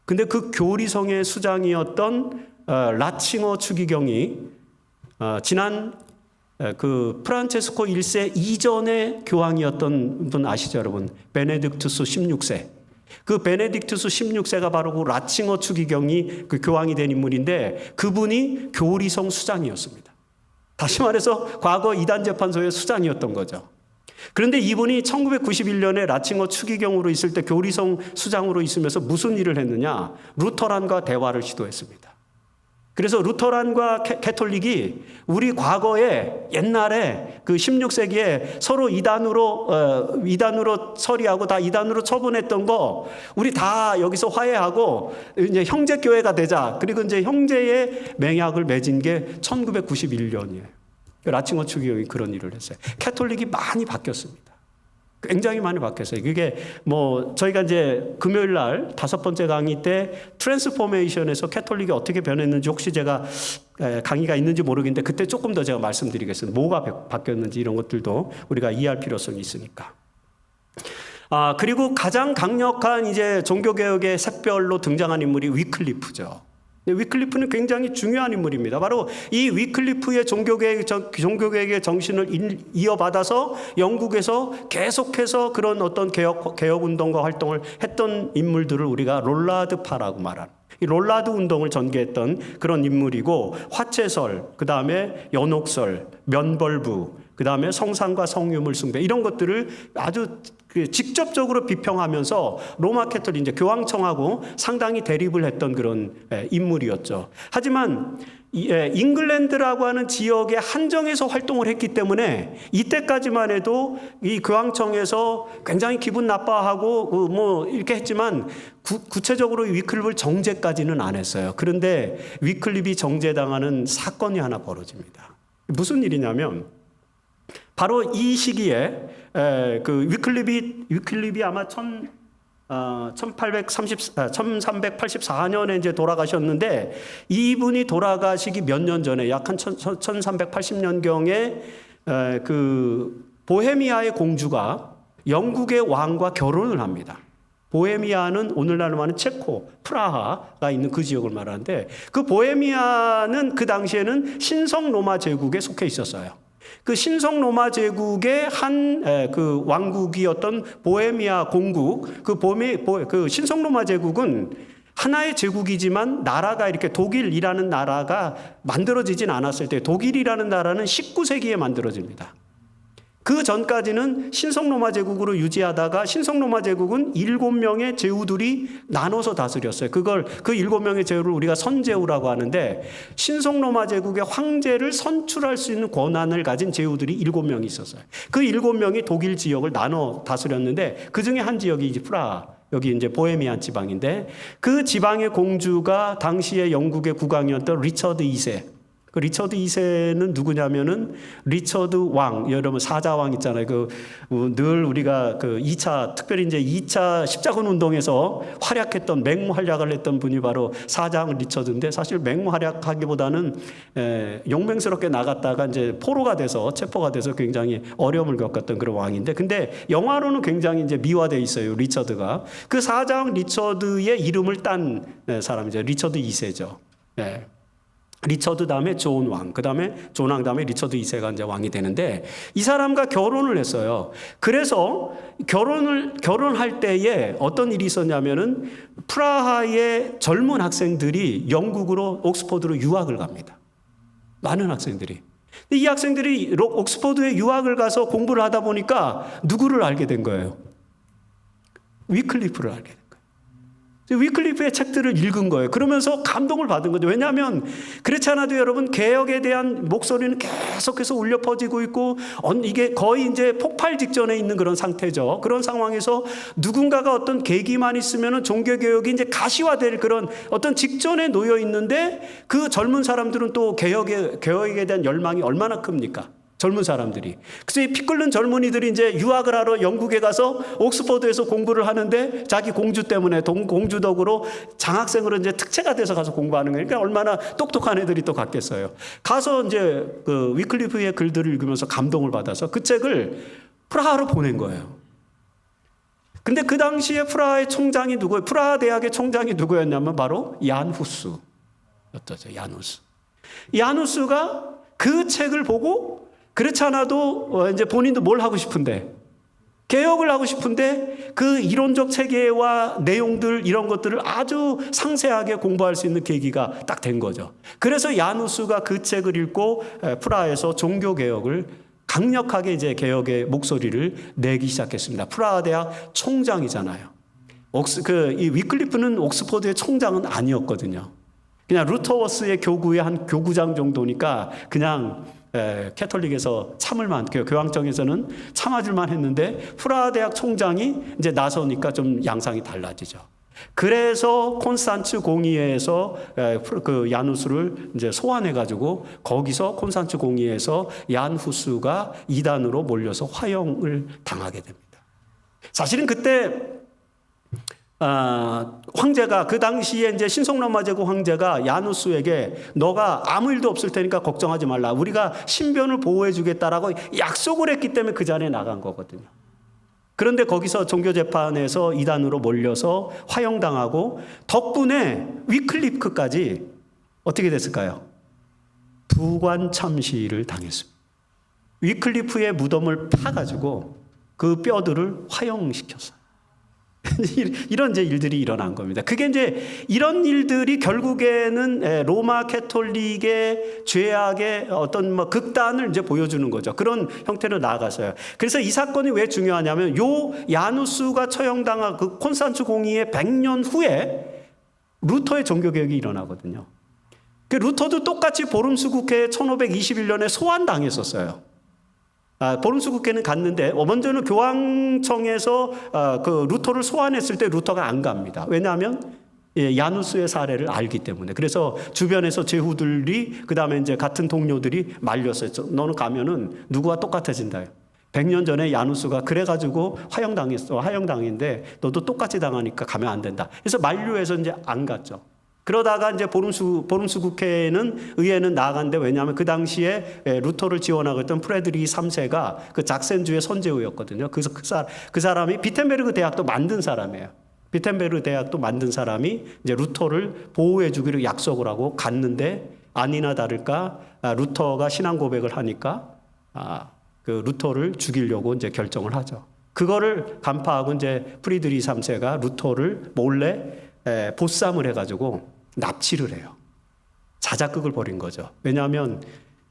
근데 그 교리성의 수장이었던 라칭어 추기경이 지난 그 프란체스코 1세 이전의 교황이었던 분 아시죠, 여러분? 베네딕투스 16세. 그 베네딕투스 16세가 바로 그 라칭어 추기경이 그 교황이 된 인물인데 그분이 교리성 수장이었습니다. 다시 말해서 과거 이단재판소의 수장이었던 거죠. 그런데 이분이 1991년에 라칭어 추기경으로 있을 때 교리성 수장으로 있으면서 무슨 일을 했느냐? 루터란과 대화를 시도했습니다. 그래서 루터란과 캐톨릭이 우리 과거에 옛날에 그 16세기에 서로 이단으로 처리하고 다 이단으로 처분했던 거 우리 다 여기서 화해하고 이제 형제교회가 되자. 그리고 이제 형제의 맹약을 맺은 게 1991년이에요. 라칭어 추기경이 그런 일을 했어요. 캐톨릭이 많이 바뀌었습니다. 굉장히 많이 바뀌었어요. 그게 뭐 저희가 이제 금요일 날 5번째 강의 때 트랜스포메이션에서 캐톨릭이 어떻게 변했는지 혹시 제가 강의가 있는지 모르겠는데 그때 조금 더 제가 말씀드리겠습니다. 뭐가 바뀌었는지 이런 것들도 우리가 이해할 필요성이 있으니까. 그리고 가장 강력한 이제 종교개혁의 샛별로 등장한 인물이 위클리프죠. 위클리프는 굉장히 중요한 인물입니다. 바로 이 위클리프의 종교개혁의 정신을 이어받아서 영국에서 계속해서 그런 어떤 개혁운동과 활동을 했던 인물들을 우리가 롤라드파라고 말하는 이 롤라드 운동을 전개했던 그런 인물이고 화채설, 그 다음에 연옥설, 면벌부, 그 다음에 성상과 성유물 숭배 이런 것들을 아주 직접적으로 비평하면서 로마 캐톨릭 이제 교황청하고 상당히 대립을 했던 그런 인물이었죠. 하지만 잉글랜드라고 하는 지역의 한정에서 활동을 했기 때문에 이때까지만 해도 이 교황청에서 굉장히 기분 나빠하고 뭐 이렇게 했지만 구체적으로 위클립을 정죄까지는 안 했어요. 그런데 위클립이 정죄당하는 사건이 하나 벌어집니다. 무슨 일이냐면 바로 이 시기에 그 위클립이 아마 1384년에 이제 돌아가셨는데, 이분이 돌아가시기 몇 년 전에 약 한 1380년경에 그 보헤미아의 공주가 영국의 왕과 결혼을 합니다. 보헤미아는 오늘날로 말하는 체코, 프라하가 있는 그 지역을 말하는데, 그 보헤미아는 그 당시에는 신성 로마 제국에 속해 있었어요. 그 신성 로마 제국의 한 그 왕국이었던 보헤미아 공국, 그 신성 로마 제국은 하나의 제국이지만 나라가 이렇게 독일이라는 나라가 만들어지진 않았을 때, 독일이라는 나라는 19세기에 만들어집니다. 그 전까지는 신성로마 제국으로 유지하다가 신성로마 제국은 7명의 제후들이 나눠서 다스렸어요. 그 7명의 제후를 우리가 선제후라고 하는데, 신성로마 제국의 황제를 선출할 수 있는 권한을 가진 제후들이 7명이 있었어요. 그 7명이 독일 지역을 나눠 다스렸는데, 그 중에 한 지역이 이제 프라하, 여기 이제 보헤미안 지방인데, 그 지방의 공주가 당시에 영국의 국왕이었던 리처드 2세. 그 리처드 2세는 누구냐면은 리처드 왕, 여러분 사자왕 있잖아요. 늘 우리가 특별히 이제 2차 십자군 운동에서 활약했던, 맹활약을 했던 분이 바로 사자왕 리처드인데, 사실 맹활약하기보다는 용맹스럽게 나갔다가 이제 포로가 돼서, 체포가 돼서 굉장히 어려움을 겪었던 그런 왕인데, 근데 영화로는 굉장히 이제 미화되어 있어요, 리처드가. 그 사자왕 리처드의 이름을 딴 사람이죠. 리처드 2세죠. 네. 리처드 다음에 존 왕, 그 다음에 존 왕 다음에 리처드 2세가 이제 왕이 되는데, 이 사람과 결혼을 했어요. 그래서 결혼할 때에 어떤 일이 있었냐면은 프라하의 젊은 학생들이 영국으로, 옥스퍼드로 유학을 갑니다. 많은 학생들이. 이 학생들이 옥스퍼드에 유학을 가서 공부를 하다 보니까 누구를 알게 된 거예요? 위클리프를 알게 된 거예요. 위클리프의 책들을 읽은 거예요. 그러면서 감동을 받은 거죠. 왜냐하면 그렇지 않아도 여러분, 개혁에 대한 목소리는 계속해서 울려 퍼지고 있고, 이게 거의 이제 폭발 직전에 있는 그런 상태죠. 그런 상황에서 누군가가 어떤 계기만 있으면 종교개혁이 이제 가시화될 그런 어떤 직전에 놓여 있는데, 그 젊은 사람들은 또 개혁에 대한 열망이 얼마나 큽니까? 젊은 사람들이. 그래서 이 피 끓는 젊은이들이 이제 유학을 하러 영국에 가서 옥스퍼드에서 공부를 하는데, 자기 공주 때문에, 공주 덕으로 장학생으로 이제 특채가 돼서 가서 공부하는 거예요. 그러니까 얼마나 똑똑한 애들이 또 갔겠어요. 가서 이제 그 위클리프의 글들을 읽으면서 감동을 받아서 그 책을 프라하로 보낸 거예요. 근데 그 당시에 프라하의 총장이 누구예요? 프라하 대학의 총장이 누구였냐면 바로 얀 후스였죠. 얀 후스. 얀 후스가 그 책을 보고, 그렇지 않아도 이제 본인도 뭘 하고 싶은데, 개혁을 하고 싶은데, 그 이론적 체계와 내용들, 이런 것들을 아주 상세하게 공부할 수 있는 계기가 딱 된 거죠. 그래서 야누스가 그 책을 읽고 프라하에서 종교개혁을 강력하게 이제 개혁의 목소리를 내기 시작했습니다. 프라하 대학 총장이잖아요. 이 위클리프는 옥스퍼드의 총장은 아니었거든요. 그냥 루터워스의 교구의 한 교구장 정도니까 그냥 캐톨릭에서 참을만, 교황청에서는 참아줄만 했는데, 프라하 대학 총장이 이제 나서니까 좀 양상이 달라지죠. 그래서 콘스탄츠 공의회에서 그 야누스를 이제 소환해가지고, 거기서 콘스탄츠 공의회에서 얀 후스가 이단으로 몰려서 화형을 당하게 됩니다. 사실은 그때 황제가, 그 당시에 이제 신성로마 제국 황제가 야누스에게 너가 아무 일도 없을 테니까 걱정하지 말라, 우리가 신변을 보호해 주겠다라고 약속을 했기 때문에 그 자리에 나간 거거든요. 그런데 거기서 종교재판에서 이단으로 몰려서 화형당하고, 덕분에 위클리프까지 어떻게 됐을까요? 부관 참시를 당했습니다. 위클리프의 무덤을 파가지고 그 뼈들을 화형시켰어요. 이런 이제 일들이 일어난 겁니다. 그게 이제 이런 일들이 결국에는 로마 캐톨릭의 죄악의 어떤 극단을 이제 보여주는 거죠. 그런 형태로 나아갔어요. 그래서 이 사건이 왜 중요하냐면, 요 야누스가 처형당한 그 콘스탄츠 공의의 100년 후에 루터의 종교개혁이 일어나거든요. 루터도 똑같이 보름수국회에 1521년에 소환당했었어요. 보름수국회는 갔는데 먼저는 교황청에서 그 루터를 소환했을 때 루터가 안 갑니다. 왜냐하면 야누스의 사례를 알기 때문에. 그래서 주변에서 제후들이 그다음에 이제 같은 동료들이 말렸어요. 너는 가면은 누구와 똑같아진다. 100년 전에 야누스가 그래가지고 화형당했는데 너도 똑같이 당하니까 가면 안 된다. 그래서 만류해서 이제 안 갔죠. 그러다가 이제 보름수국회에는 의회는 나아간데, 왜냐하면 그 당시에 루터를 지원하고 있던 프레드리히 3세가 그 작센주의 선제후였거든요. 그래서 그 사람이 비텐베르그 대학도 만든 사람이에요. 비텐베르그 대학도 만든 사람이 이제 루터를 보호해 주기로 약속을 하고 갔는데, 아니나 다를까 루터가 신앙 고백을 하니까 그 루터를 죽이려고 이제 결정을 하죠. 그거를 간파하고 이제 프리드리히 3세가 루터를 몰래 보쌈을 해가지고 납치를 해요. 자작극을 벌인 거죠. 왜냐하면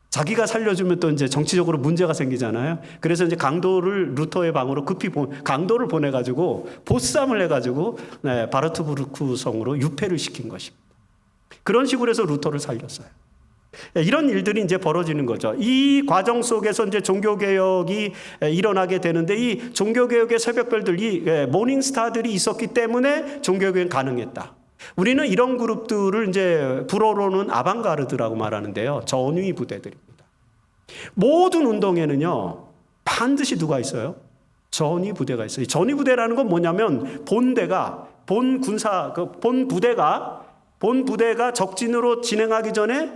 자기가 살려주면 또 이제 정치적으로 문제가 생기잖아요. 그래서 이제 강도를 루터의 방으로 급히 강도를 보내가지고 보쌈을 해가지고 바르트부르크 성으로 유폐를 시킨 것입니다. 그런 식으로 해서 루터를 살렸어요. 이런 일들이 이제 벌어지는 거죠. 이 과정 속에서 이제 종교개혁이 일어나게 되는데, 이 종교개혁의 새벽별들, 이 모닝스타들이 있었기 때문에 종교개혁이 가능했다. 우리는 이런 그룹들을 이제 불어로는 아방가르드라고 말하는데요. 전위 부대들입니다. 모든 운동에는요, 반드시 누가 있어요? 전위 부대가 있어요. 전위 부대라는 건 뭐냐면 본 부대가 적진으로 진행하기 전에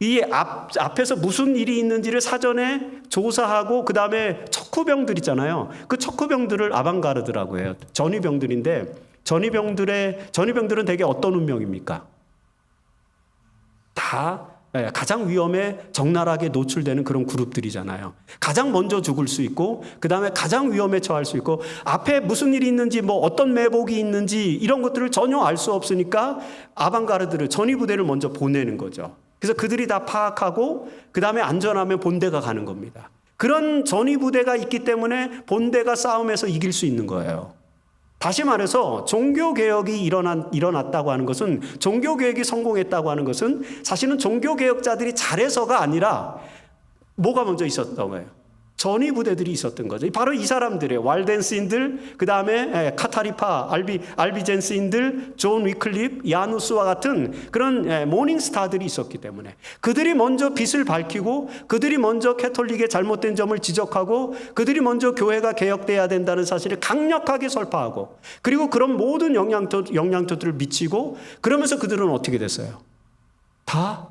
이 앞에서 무슨 일이 있는지를 사전에 조사하고, 그 다음에 척후병들 있잖아요. 그 척후병들을 아방가르드라고 해요. 전위병들인데, 전위병들은 대개 어떤 운명입니까? 다 가장 위험에 적나라하게 노출되는 그런 그룹들이잖아요. 가장 먼저 죽을 수 있고, 그 다음에 가장 위험에 처할 수 있고, 앞에 무슨 일이 있는지, 뭐 어떤 매복이 있는지 이런 것들을 전혀 알 수 없으니까 아방가르드를, 전위부대를 먼저 보내는 거죠. 그래서 그들이 다 파악하고 그 다음에 안전하면 본대가 가는 겁니다. 그런 전위부대가 있기 때문에 본대가 싸움에서 이길 수 있는 거예요. 다시 말해서 종교개혁이 일어났다고 하는 것은, 종교개혁이 성공했다고 하는 것은 사실은 종교개혁자들이 잘해서가 아니라 뭐가 먼저 있었던 거예요? 전위부대들이 있었던 거죠. 바로 이 사람들이에요. walden스인들, 그 다음에 카타리파, 알비젠스인들, 존 위클립, 야누스와 같은 그런 모닝스타들이 있었기 때문에 그들이 먼저 빛을 밝히고, 그들이 먼저 캐톨릭의 잘못된 점을 지적하고, 그들이 먼저 교회가 개혁돼야 된다는 사실을 강력하게 설파하고, 그리고 그런 모든 영향토들을 미치고, 그러면서 그들은 어떻게 됐어요? 다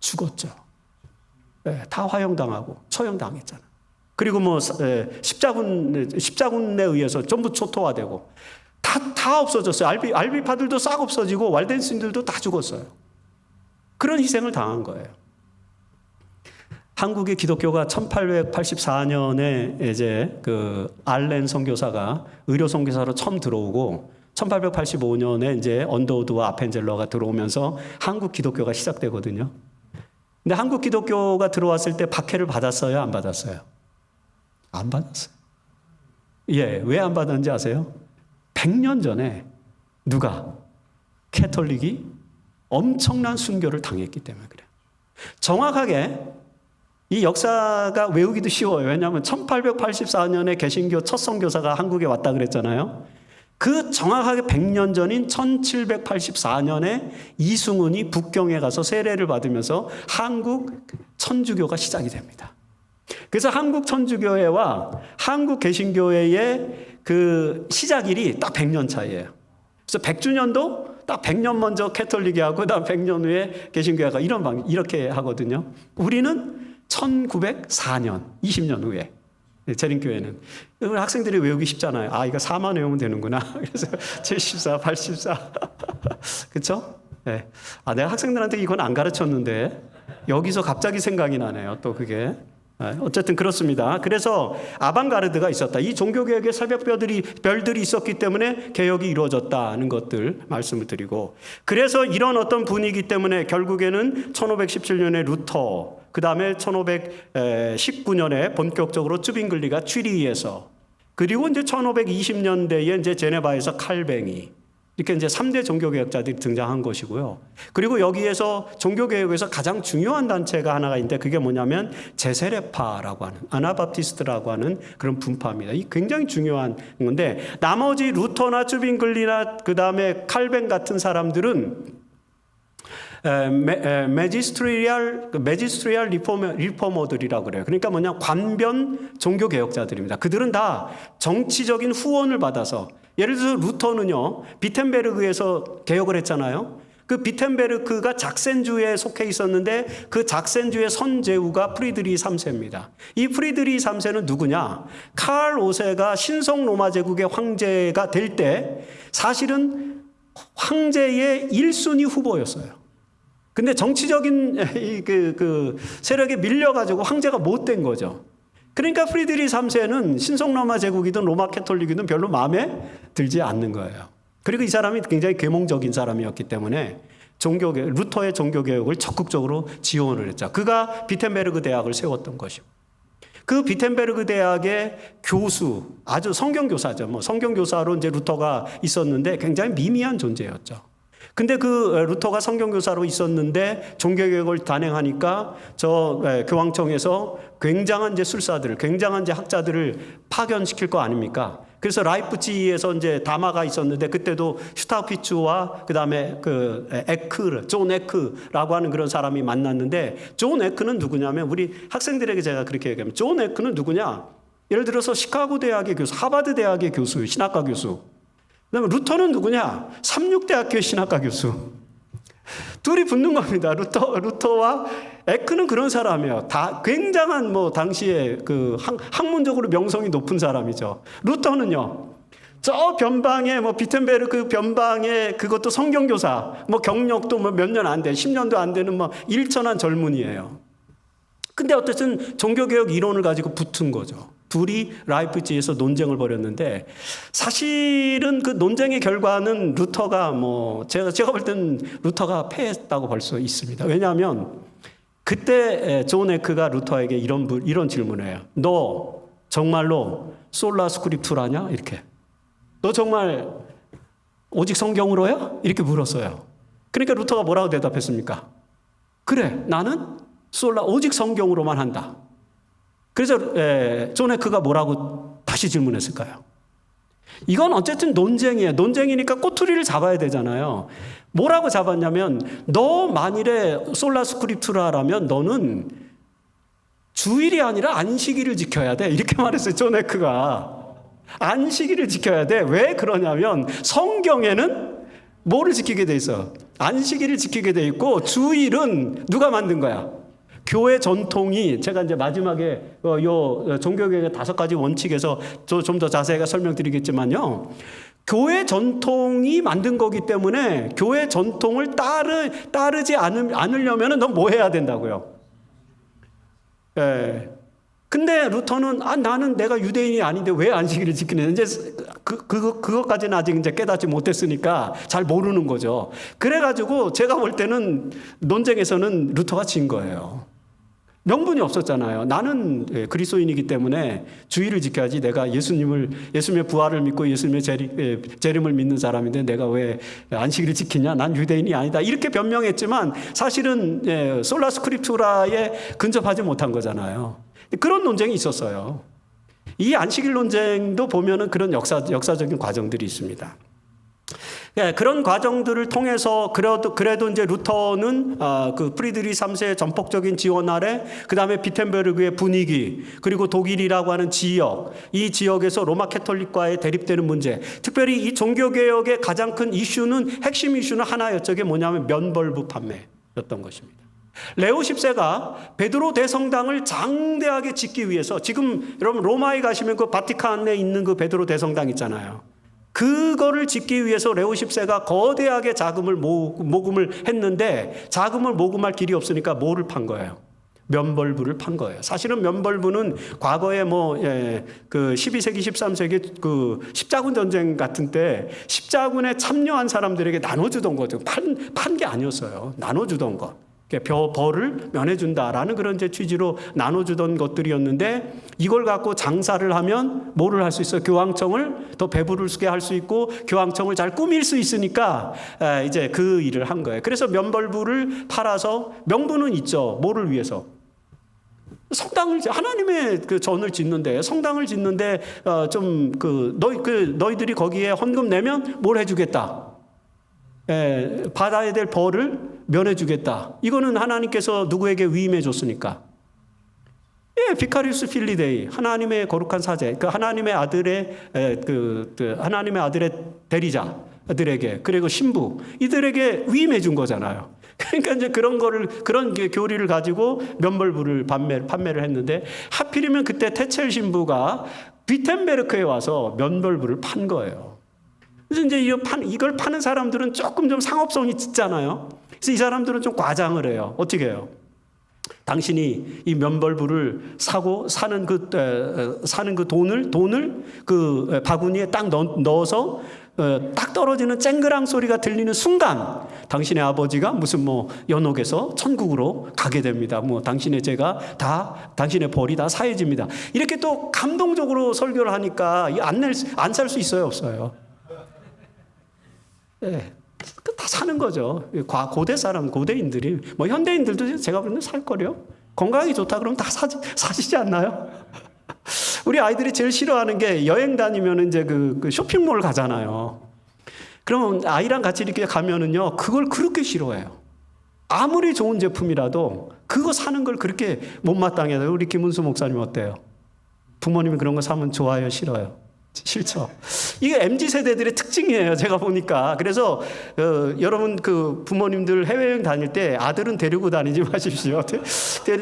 죽었죠. 다 화형당하고 처형당했잖아요. 그리고 뭐 십자군에 의해서 전부 초토화되고 다 없어졌어요. 알비파들도 싹 없어지고 walden스인들도 다 죽었어요. 그런 희생을 당한 거예요. 한국의 기독교가 1884년에 이제 그 알렌 선교사가 의료 선교사로 처음 들어오고, 1885년에 이제 언더우드와 아펜젤러가 들어오면서 한국 기독교가 시작되거든요. 근데 한국 기독교가 들어왔을 때 박해를 받았어요? 안 받았어요? 안 받았어요. 왜 안 받았는지 아세요? 100년 전에 누가? 캐톨릭이 엄청난 순교를 당했기 때문에 그래요. 정확하게 이 역사가 외우기도 쉬워요. 왜냐하면 1884년에 개신교 첫 선교사가 한국에 왔다 그랬잖아요. 그 정확하게 100년 전인 1784년에 이승훈이 북경에 가서 세례를 받으면서 한국 천주교가 시작이 됩니다. 그래서 한국 천주교회와 한국 개신교회의 그 시작일이 딱 100년 차이에요. 그래서 100주년도 딱 100년 먼저 캐톨릭이 하고, 그다음 100년 후에 개신교회가 이렇게 하거든요. 우리는 1904년, 20년 후에. 재림교회는. 학생들이 외우기 쉽잖아요. 이거 4만 외우면 되는구나. 그래서 74, 84. 그쵸? 네. 내가 학생들한테 이건 안 가르쳤는데, 여기서 갑자기 생각이 나네요. 또 그게. 어쨌든 그렇습니다. 그래서 아방가르드가 있었다. 이 종교개혁의 새벽별들이 있었기 때문에 개혁이 이루어졌다는 것들 말씀을 드리고, 그래서 이런 어떤 분위기 때문에 결국에는 1517년에 루터, 그 다음에 1519년에 본격적으로 쯔빙글리가 취리히에서, 그리고 이제 1520년대에 이제 제네바에서 칼뱅이, 이렇게 이제 3대 종교개혁자들이 등장한 것이고요. 그리고 여기에서 종교개혁에서 가장 중요한 단체가 하나가 있는데 그게 뭐냐면 제세례파라고 하는, 아나바티스트라고 하는 그런 분파입니다. 이 굉장히 중요한 건데 나머지 루터나 쭈빙글리나 그 다음에 칼뱅 같은 사람들은 메지스트리얼 리포머들이라고 그래요. 그러니까 뭐냐, 관변 종교개혁자들입니다. 그들은 다 정치적인 후원을 받아서, 예를 들어서 루터는요, 비텐베르그에서 개혁을 했잖아요. 그 비텐베르크가 작센주에 속해 있었는데 그 작센주의 선제후가 프리드리히 3세입니다. 이 프리드리히 3세는 누구냐? 칼 5세가 신성 로마 제국의 황제가 될 때 사실은 황제의 1순위 후보였어요. 근데 정치적인 세력에 밀려가지고 황제가 못 된 거죠. 그러니까 프리드리히 3세는 신성 로마 제국이든 로마 캐톨릭이든 별로 마음에 들지 않는 거예요. 그리고 이 사람이 굉장히 계몽적인 사람이었기 때문에 루터의 종교개혁을 적극적으로 지원을 했죠. 그가 비텐베르그 대학을 세웠던 것이고, 그 비텐베르그 대학의 교수, 아주 성경교사죠. 성경교사로 이제 루터가 있었는데 굉장히 미미한 존재였죠. 근데 그 루터가 성경교사로 있었는데 종교개혁을 단행하니까 교황청에서 굉장한 이제 술사들을, 굉장한 이제 학자들을 파견시킬 거 아닙니까? 그래서 라이프치히에서 이제 다마가 있었는데 그때도 슈타우피츠와 그다음에 존 에크라고 하는 그런 사람이 만났는데, 존 에크는 누구냐면, 우리 학생들에게 제가 그렇게 얘기하면, 존 에크는 누구냐? 예를 들어서 시카고 대학의 교수, 하버드 대학의 교수, 신학과 교수. 그다음에 루터는 누구냐? 삼육대학교의 신학과 교수. 둘이 붙는 겁니다. 루터와 에크는 그런 사람이에요. 다 굉장한 당시에 학문적으로 명성이 높은 사람이죠. 루터는요, 저 변방에 비텐베르크 변방에 그것도 성경교사, 경력도 몇 년 안 돼, 10년도 안 되는 일천한 젊은이에요. 근데 어쨌든 종교개혁 이론을 가지고 붙은 거죠. 둘이 라이프치히에서 논쟁을 벌였는데, 사실은 그 논쟁의 결과는 루터가 제가 볼 때는 루터가 패했다고 볼 수 있습니다. 왜냐하면 그때 존 에크가 루터에게 이런 질문을 해요. 너 정말로 솔라 스크립투라냐? 이렇게. 너 정말 오직 성경으로야? 이렇게 물었어요. 그러니까 루터가 뭐라고 대답했습니까? 그래, 나는 오직 성경으로만 한다. 그래서 존 에크가 뭐라고 다시 질문했을까요? 이건 어쨌든 논쟁이에요. 논쟁이니까 꼬투리를 잡아야 되잖아요. 뭐라고 잡았냐면, 너 만일에 솔라 스크립투라라면 너는 주일이 아니라 안식일을 지켜야 돼. 이렇게 말했어요, 존 에크가. 안식일을 지켜야 돼. 왜 그러냐면 성경에는 뭐를 지키게 돼 있어? 안식일을 지키게 돼 있고, 주일은 누가 만든 거야? 교회 전통이, 제가 이제 마지막에 종교개혁의 5가지 원칙에서 좀 더 자세하게 설명드리겠지만요, 교회 전통이 만든 거기 때문에 교회 전통을 따르지 않으려면 넌 뭐 해야 된다고요? 근데 루터는 나는 내가 유대인이 아닌데 왜 안식일을 지키는, 이제 그것까지는 아직 이제 깨닫지 못했으니까 잘 모르는 거죠. 그래가지고 제가 볼 때는 논쟁에서는 루터가 진 거예요. 명분이 없었잖아요. 나는 그리스도인이기 때문에 주의를 지켜야지, 내가 예수님의 부활을 믿고 예수님의 재림을 믿는 사람인데 내가 왜 안식일을 지키냐? 난 유대인이 아니다. 이렇게 변명했지만 사실은 솔라 스크립투라에 근접하지 못한 거잖아요. 그런 논쟁이 있었어요. 이 안식일 논쟁도 보면은 그런 역사적인 과정들이 있습니다. 그런 과정들을 통해서 그래도 이제 루터는 그 프리드리히 3세의 전폭적인 지원 아래, 그 다음에 비텐베르그의 분위기, 그리고 독일이라고 하는 지역, 이 지역에서 로마 캐톨릭과의 대립되는 문제, 특별히 이 종교개혁의 가장 큰 이슈는, 핵심 이슈는 하나였죠. 그게 뭐냐면 면벌부 판매였던 것입니다. 레오 10세가 베드로 대성당을 장대하게 짓기 위해서, 지금 여러분 로마에 가시면 그 바티칸에 있는 그 베드로 대성당 있잖아요. 그거를 짓기 위해서 레오 10세가 거대하게 자금을 모금을 했는데, 자금을 모금할 길이 없으니까 뭐를 판 거예요? 면벌부를 판 거예요. 사실은 면벌부는 과거에 그 12세기, 13세기 그 십자군 전쟁 같은 때 십자군에 참여한 사람들에게 나눠주던 거죠. 판 게 아니었어요. 나눠주던 것. 벌을 면해준다라는 그런 이제 취지로 나눠주던 것들이었는데, 이걸 갖고 장사를 하면 뭐를 할 수 있어요? 교황청을 더 배부르게 할 수 있고 교황청을 잘 꾸밀 수 있으니까 이제 그 일을 한 거예요. 그래서 면벌부를 팔아서, 명분은 있죠. 뭐를 위해서? 성당을, 하나님의 그 전을 짓는데, 성당을 짓는데 좀 너희들이 거기에 헌금 내면 뭘 해주겠다. 받아야 될 벌을 면해주겠다. 이거는 하나님께서 누구에게 위임해 줬으니까. 비카리우스 필리데이, 하나님의 거룩한 사제, 그 하나님의 아들의 하나님의 아들의 대리자들에게, 그리고 신부, 이들에게 위임해 준 거잖아요. 그러니까 이제 그런 교리를 가지고 면벌부를 판매를 했는데, 하필이면 그때 테첼 신부가 비텐베르크에 와서 면벌부를 판 거예요. 그래서 이제 이걸 파는 사람들은 조금 좀 상업성이 짙잖아요. 그래서 이 사람들은 좀 과장을 해요. 어떻게 해요? 당신이 이 면벌부를 사는 그 돈을 그 바구니에 딱 넣어서 딱 떨어지는 쨍그랑 소리가 들리는 순간, 당신의 아버지가 무슨 연옥에서 천국으로 가게 됩니다. 당신의 죄가 다, 당신의 벌이 다 사해집니다. 이렇게 또 감동적으로 설교를 하니까 안 살 수 있어요, 없어요? 다 사는 거죠. 고대인들이, 현대인들도 제가 보는 살 거요. 건강이 좋다 그러면 다 사시지 않나요? 우리 아이들이 제일 싫어하는 게, 여행 다니면 이제 그 쇼핑몰 가잖아요. 그러면 아이랑 같이 이렇게 가면은요, 그걸 그렇게 싫어해요. 아무리 좋은 제품이라도 그거 사는 걸 그렇게 못마땅해요. 우리 김은수 목사님 어때요? 부모님이 그런 거 사면 좋아요, 싫어요? 싫죠. 이게 MZ세대들의 특징이에요, 제가 보니까. 그래서 여러분 그 부모님들 해외여행 다닐 때 아들은 데리고 다니지 마십시오.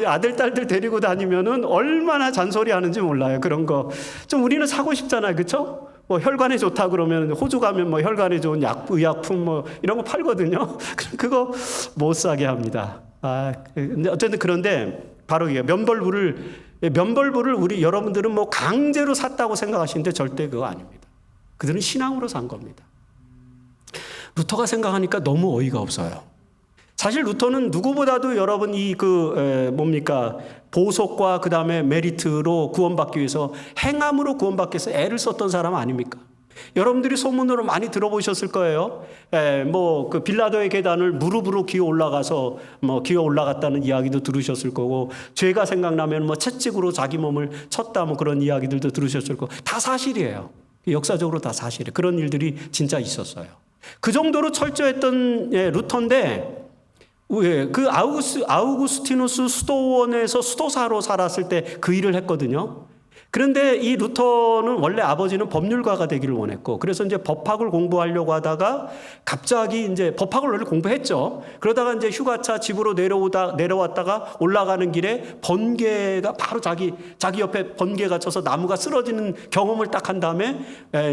아들, 딸들 데리고 다니면은 얼마나 잔소리 하는지 몰라요. 그런 거 좀 우리는 사고 싶잖아요, 그렇죠? 혈관에 좋다 그러면, 호주 가면 혈관에 좋은 의약품 이런 거 팔거든요. 그거 못 사게 합니다. 근데 어쨌든, 그런데 바로 이게 면벌부를 우리 여러분들은 강제로 샀다고 생각하시는데 절대 그거 아닙니다. 그들은 신앙으로 산 겁니다. 루터가 생각하니까 너무 어이가 없어요. 사실 루터는 누구보다도 여러분 보석과 그 다음에 메리트로 구원받기 위해서, 행함으로 받기 위해서 애를 썼던 사람 아닙니까? 여러분들이 소문으로 많이 들어보셨을 거예요. 그 빌라도의 계단을 무릎으로 기어 올라갔다는 이야기도 들으셨을 거고, 죄가 생각나면 채찍으로 자기 몸을 쳤다 그런 이야기들도 들으셨을 거고, 다 사실이에요. 역사적으로 다 사실이에요. 그런 일들이 진짜 있었어요. 그 정도로 철저했던 루터인데, 그 아우구스티누스 수도원에서 수도사로 살았을 때 그 일을 했거든요. 그런데 이 루터는 원래 아버지는 법률가가 되기를 원했고, 그래서 이제 법학을 공부하려고 하다가 갑자기 이제 법학을 원래 공부했죠. 그러다가 이제 휴가차 집으로 내려왔다가 올라가는 길에 번개가 바로 자기 옆에 번개가 쳐서 나무가 쓰러지는 경험을 딱 한 다음에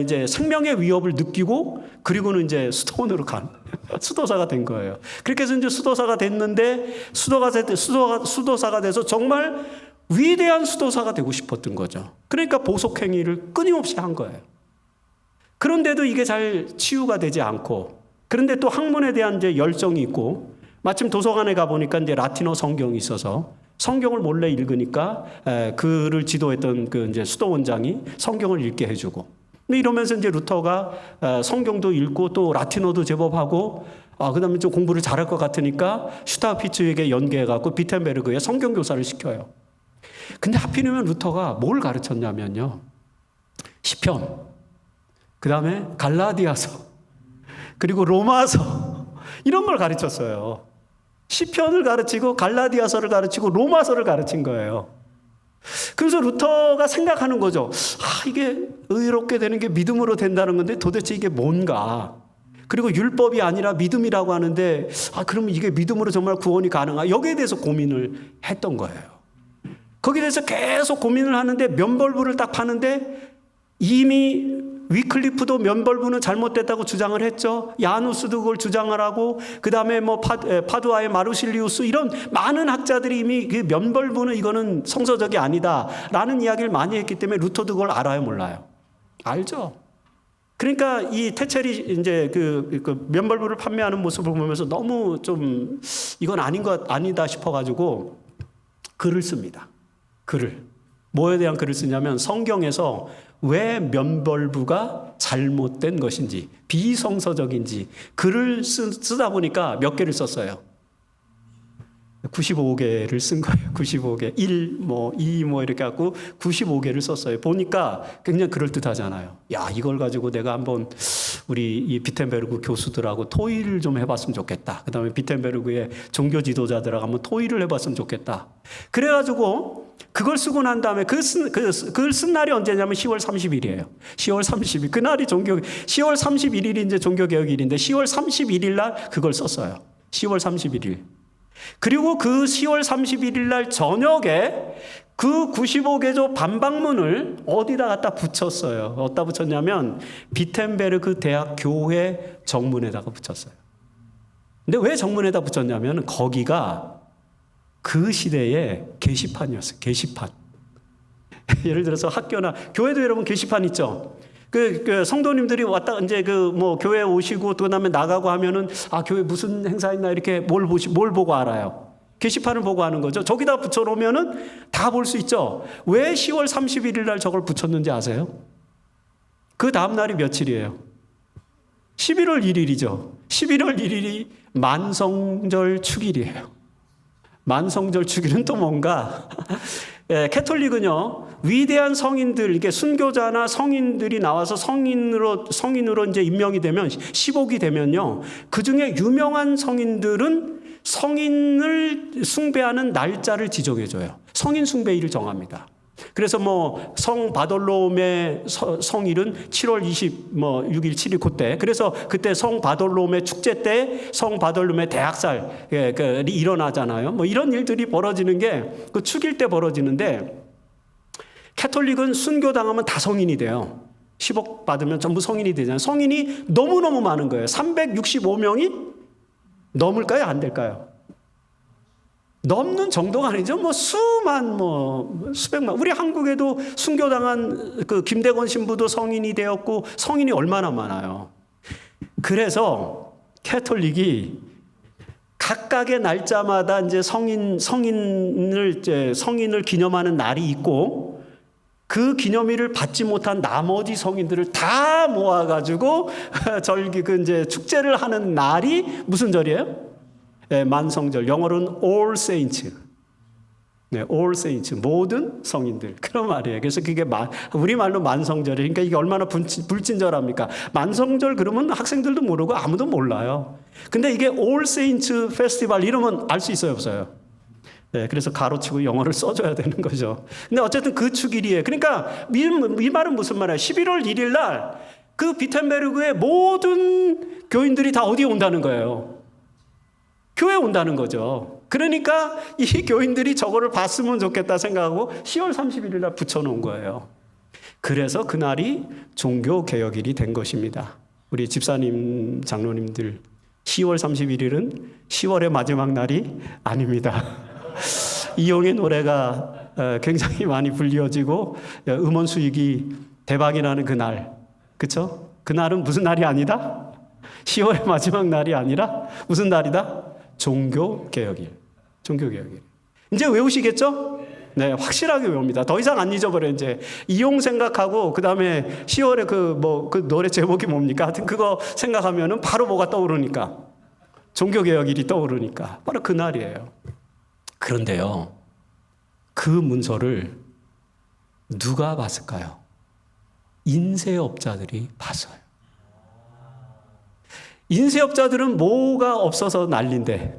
이제 생명의 위협을 느끼고, 그리고는 이제 수도원으로 수도사가 된 거예요. 그렇게 해서 이제 수도사가 됐는데, 수도사가 돼서 정말 위대한 수도사가 되고 싶었던 거죠. 그러니까 보석행위를 끊임없이 한 거예요. 그런데도 이게 잘 치유가 되지 않고, 그런데 또 학문에 대한 이제 열정이 있고, 마침 도서관에 가보니까 이제 라틴어 성경이 있어서 성경을 몰래 읽으니까 그를 지도했던 그 이제 수도원장이 성경을 읽게 해주고, 이러면서 이제 루터가 성경도 읽고 또 라틴어도 제법 하고, 그 다음에 좀 공부를 잘할 것 같으니까 슈타피츠에게 연계해갖고 비텐베르그에 성경교사를 시켜요. 근데 하필이면 루터가 뭘 가르쳤냐면요, 시편, 그 다음에 갈라디아서, 그리고 로마서, 이런 걸 가르쳤어요. 시편을 가르치고 갈라디아서를 가르치고 로마서를 가르친 거예요. 그래서 루터가 생각하는 거죠. 이게 의롭게 되는 게 믿음으로 된다는 건데 도대체 이게 뭔가. 그리고 율법이 아니라 믿음이라고 하는데, 그러면 이게 믿음으로 정말 구원이 가능한가? 여기에 대해서 고민을 했던 거예요. 거기에 대해서 계속 고민을 하는데, 면벌부를 딱 파는데, 이미 위클리프도 면벌부는 잘못됐다고 주장을 했죠. 야누스도 그걸 주장을 하고, 그 다음에 파두아의 마르실리우스, 이런 많은 학자들이 이미 그 면벌부는 이거는 성서적이 아니다라는 이야기를 많이 했기 때문에 루터도 그걸 알아요, 몰라요? 알죠. 그러니까 이 테첼이 이제 그 면벌부를 판매하는 모습을 보면서 너무 좀 이건 아니다 싶어가지고 글을 씁니다. 글을. 뭐에 대한 글을 쓰냐면 성경에서 왜 면벌부가 잘못된 것인지, 비성서적인지 글을 쓰다 보니까 몇 개를 썼어요. 95개를 쓴 거예요. 95개. 1, 2 이렇게 갖고 95개를 썼어요. 보니까 굉장히 그럴듯하잖아요. 야, 이걸 가지고 내가 한번 우리 이 비텐베르그 교수들하고 토의를 좀 해봤으면 좋겠다. 그 다음에 비텐베르그의 종교 지도자들하고 한번 토의를 해봤으면 좋겠다. 그래가지고 그걸 쓰고 난 다음에 그걸 쓴 날이 언제냐면 10월 30일이에요. 10월 30일. 그날이 10월 31일이 이제 종교개혁일인데 10월 31일 날 그걸 썼어요. 10월 31일. 그리고 그 10월 31일 날 저녁에 그 95개조 반박문을 어디다 갖다 붙였어요. 어디다 붙였냐면 비텐베르그 대학 교회 정문에다가 붙였어요. 근데 왜 정문에다 붙였냐면 거기가 그 시대의 게시판이었어요. 게시판. 예를 들어서 학교나 교회도 여러분 게시판 있죠. 그 성도님들이 왔다 이제 교회 오시고 또 그다음에 나가고 하면은 교회 무슨 행사 있나 이렇게 뭘 보고 알아요. 게시판을 보고 하는 거죠. 저기다 붙여놓으면은 다 볼 수 있죠. 왜 10월 31일 날 저걸 붙였는지 아세요? 그 다음 날이 며칠이에요? 11월 1일이죠. 11월 1일이 만성절 축일이에요. 만성절 축일은 또 뭔가 예, 캐톨릭은요, 위대한 성인들, 이게 순교자나 성인들이 나와서 성인으로 이제 임명이 되면, 10억이 되면요, 그 중에 유명한 성인들은 성인을 숭배하는 날짜를 지정해줘요. 성인 숭배일을 정합니다. 그래서 성 바돌로메 성일은 7월 6일, 7일 그때. 그래서 그때 성 바돌로메 축제 때 성 바돌로메 대학살이 일어나잖아요. 이런 일들이 벌어지는 게 그 축일 때 벌어지는데 캐톨릭은 순교당하면 다 성인이 돼요. 10억 받으면 전부 성인이 되잖아요. 성인이 너무너무 많은 거예요. 365명이 넘을까요? 안 될까요? 넘는 정도가 아니죠. 수백만. 우리 한국에도 순교당한 그 김대건 신부도 성인이 되었고 성인이 얼마나 많아요. 그래서 캐톨릭이 각각의 날짜마다 이제 성인을 기념하는 날이 있고 그 기념일을 받지 못한 나머지 성인들을 다 모아가지고 이제 축제를 하는 날이 무슨 절이에요? 네, 만성절. 영어로는 All Saints. 네, All Saints. 모든 성인들. 그런 말이에요. 그래서 그게 우리말로 만성절이에요. 그러니까 이게 얼마나 불친절합니까? 만성절 그러면 학생들도 모르고 아무도 몰라요. 근데 이게 All Saints Festival 이러면 알 수 있어요, 없어요? 네, 그래서 가로치고 영어를 써줘야 되는 거죠. 근데 어쨌든 그 축일이에요. 그러니까 이 말은 무슨 말이에요? 11월 1일 날 그 비텐베르그의 모든 교인들이 다 어디에 온다는 거예요? 교회에 온다는 거죠. 그러니까 이 교인들이 저거를 봤으면 좋겠다 생각하고 10월 31일 날 붙여놓은 거예요. 그래서 그날이 종교개혁일이 된 것입니다. 우리 집사님, 장로님들 10월 31일은 10월의 마지막 날이 아닙니다. 이용의 노래가 굉장히 많이 불리어지고 음원 수익이 대박이 나는 그날, 그렇죠? 그날은 무슨 날이 아니다? 10월의 마지막 날이 아니라 무슨 날이다? 종교개혁일. 종교개혁일. 이제 외우시겠죠? 네, 확실하게 외웁니다. 더 이상 안 잊어버려요, 이제. 이용 생각하고, 그 다음에 10월에 그 노래 제목이 뭡니까? 하여튼 그거 생각하면은 바로 뭐가 떠오르니까. 종교개혁일이 떠오르니까. 바로 그날이에요. 그런데요, 그 문서를 누가 봤을까요? 인쇄업자들이 봤어요. 인쇄업자들은 뭐가 없어서 난리인데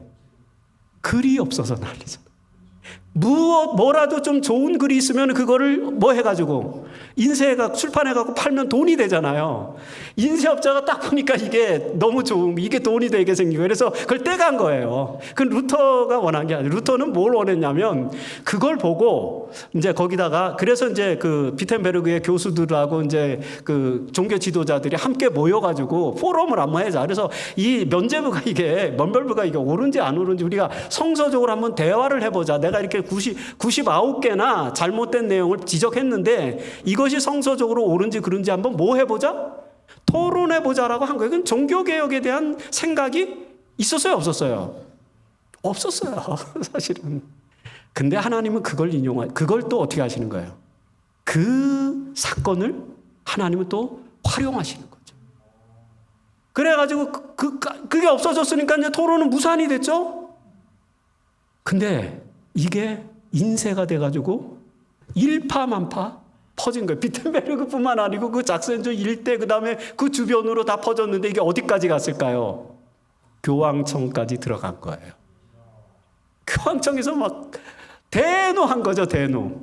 글이 없어서 난리죠. 뭐라도 좀 좋은 글이 있으면 그거를 해가지고 인쇄해가 출판해갖고 팔면 돈이 되잖아요. 인쇄업자가 딱 보니까 이게 너무 좋은, 이게 돈이 되게 생기고 그래서 그걸 떼간 거예요. 그 루터가 원한 게 아니라 루터는 뭘 원했냐면 그걸 보고 이제 거기다가 그래서 이제 그 비텐베르그의 교수들하고 이제 그 종교 지도자들이 함께 모여가지고 포럼을 한번 하자. 그래서 이 면벌부가 이게 옳은지 안 옳은지 우리가 성서적으로 한번 대화를 해보자. 내가 이렇게 99개나 잘못된 내용을 지적했는데 이것이 성서적으로 옳은지 그른지 한번 해보자? 토론해보자라고 한 거예요. 그건 종교개혁에 대한 생각이 있었어요, 없었어요? 없었어요, 사실은. 근데 하나님은 그걸 또 어떻게 하시는 거예요? 그 사건을 하나님은 또 활용하시는 거죠. 그래가지고 그게 없어졌으니까 이제 토론은 무산이 됐죠? 근데 이게 인쇄가 돼가지고 일파만파 퍼진 거예요. 비텐베르크뿐만 아니고 그 작센조 일대 그다음에 그 주변으로 다 퍼졌는데 이게 어디까지 갔을까요? 교황청까지 들어간 거예요. 교황청에서 막 대노한 거죠, 대노.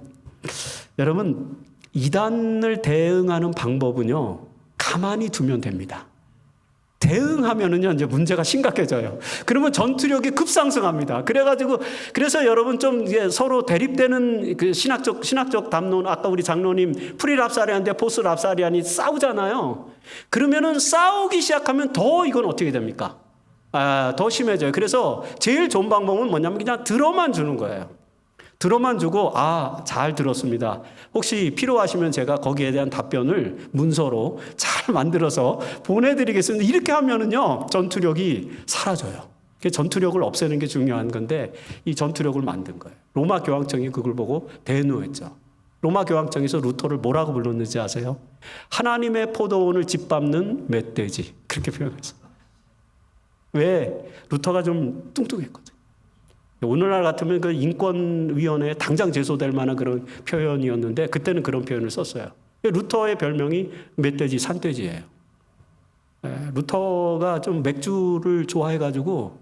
여러분, 이단을 대응하는 방법은요, 가만히 두면 됩니다. 대응하면은요, 이제 문제가 심각해져요. 그러면 전투력이 급상승합니다. 그래서 여러분 좀 서로 대립되는 그 신학적 담론, 아까 우리 장로님 프리랍사리안대 포스랍사리안이 싸우잖아요. 그러면은 싸우기 시작하면 더 이건 어떻게 됩니까? 더 심해져요. 그래서 제일 좋은 방법은 뭐냐면 그냥 들어만 주는 거예요. 들어만 주고 잘 들었습니다. 혹시 필요하시면 제가 거기에 대한 답변을 문서로 잘 만들어서 보내드리겠습니다. 이렇게 하면은요, 전투력이 사라져요. 전투력을 없애는 게 중요한 건데 이 전투력을 만든 거예요. 로마 교황청이 그걸 보고 대노했죠. 로마 교황청에서 루터를 뭐라고 불렀는지 아세요? 하나님의 포도원을 짓밟는 멧돼지, 그렇게 표현했어요. 왜? 루터가 좀 뚱뚱했거든요. 오늘날 같으면 그 인권위원회에 당장 제소될 만한 그런 표현이었는데 그때는 그런 표현을 썼어요. 루터의 별명이 멧돼지, 산돼지예요. 루터가 좀 맥주를 좋아해가지고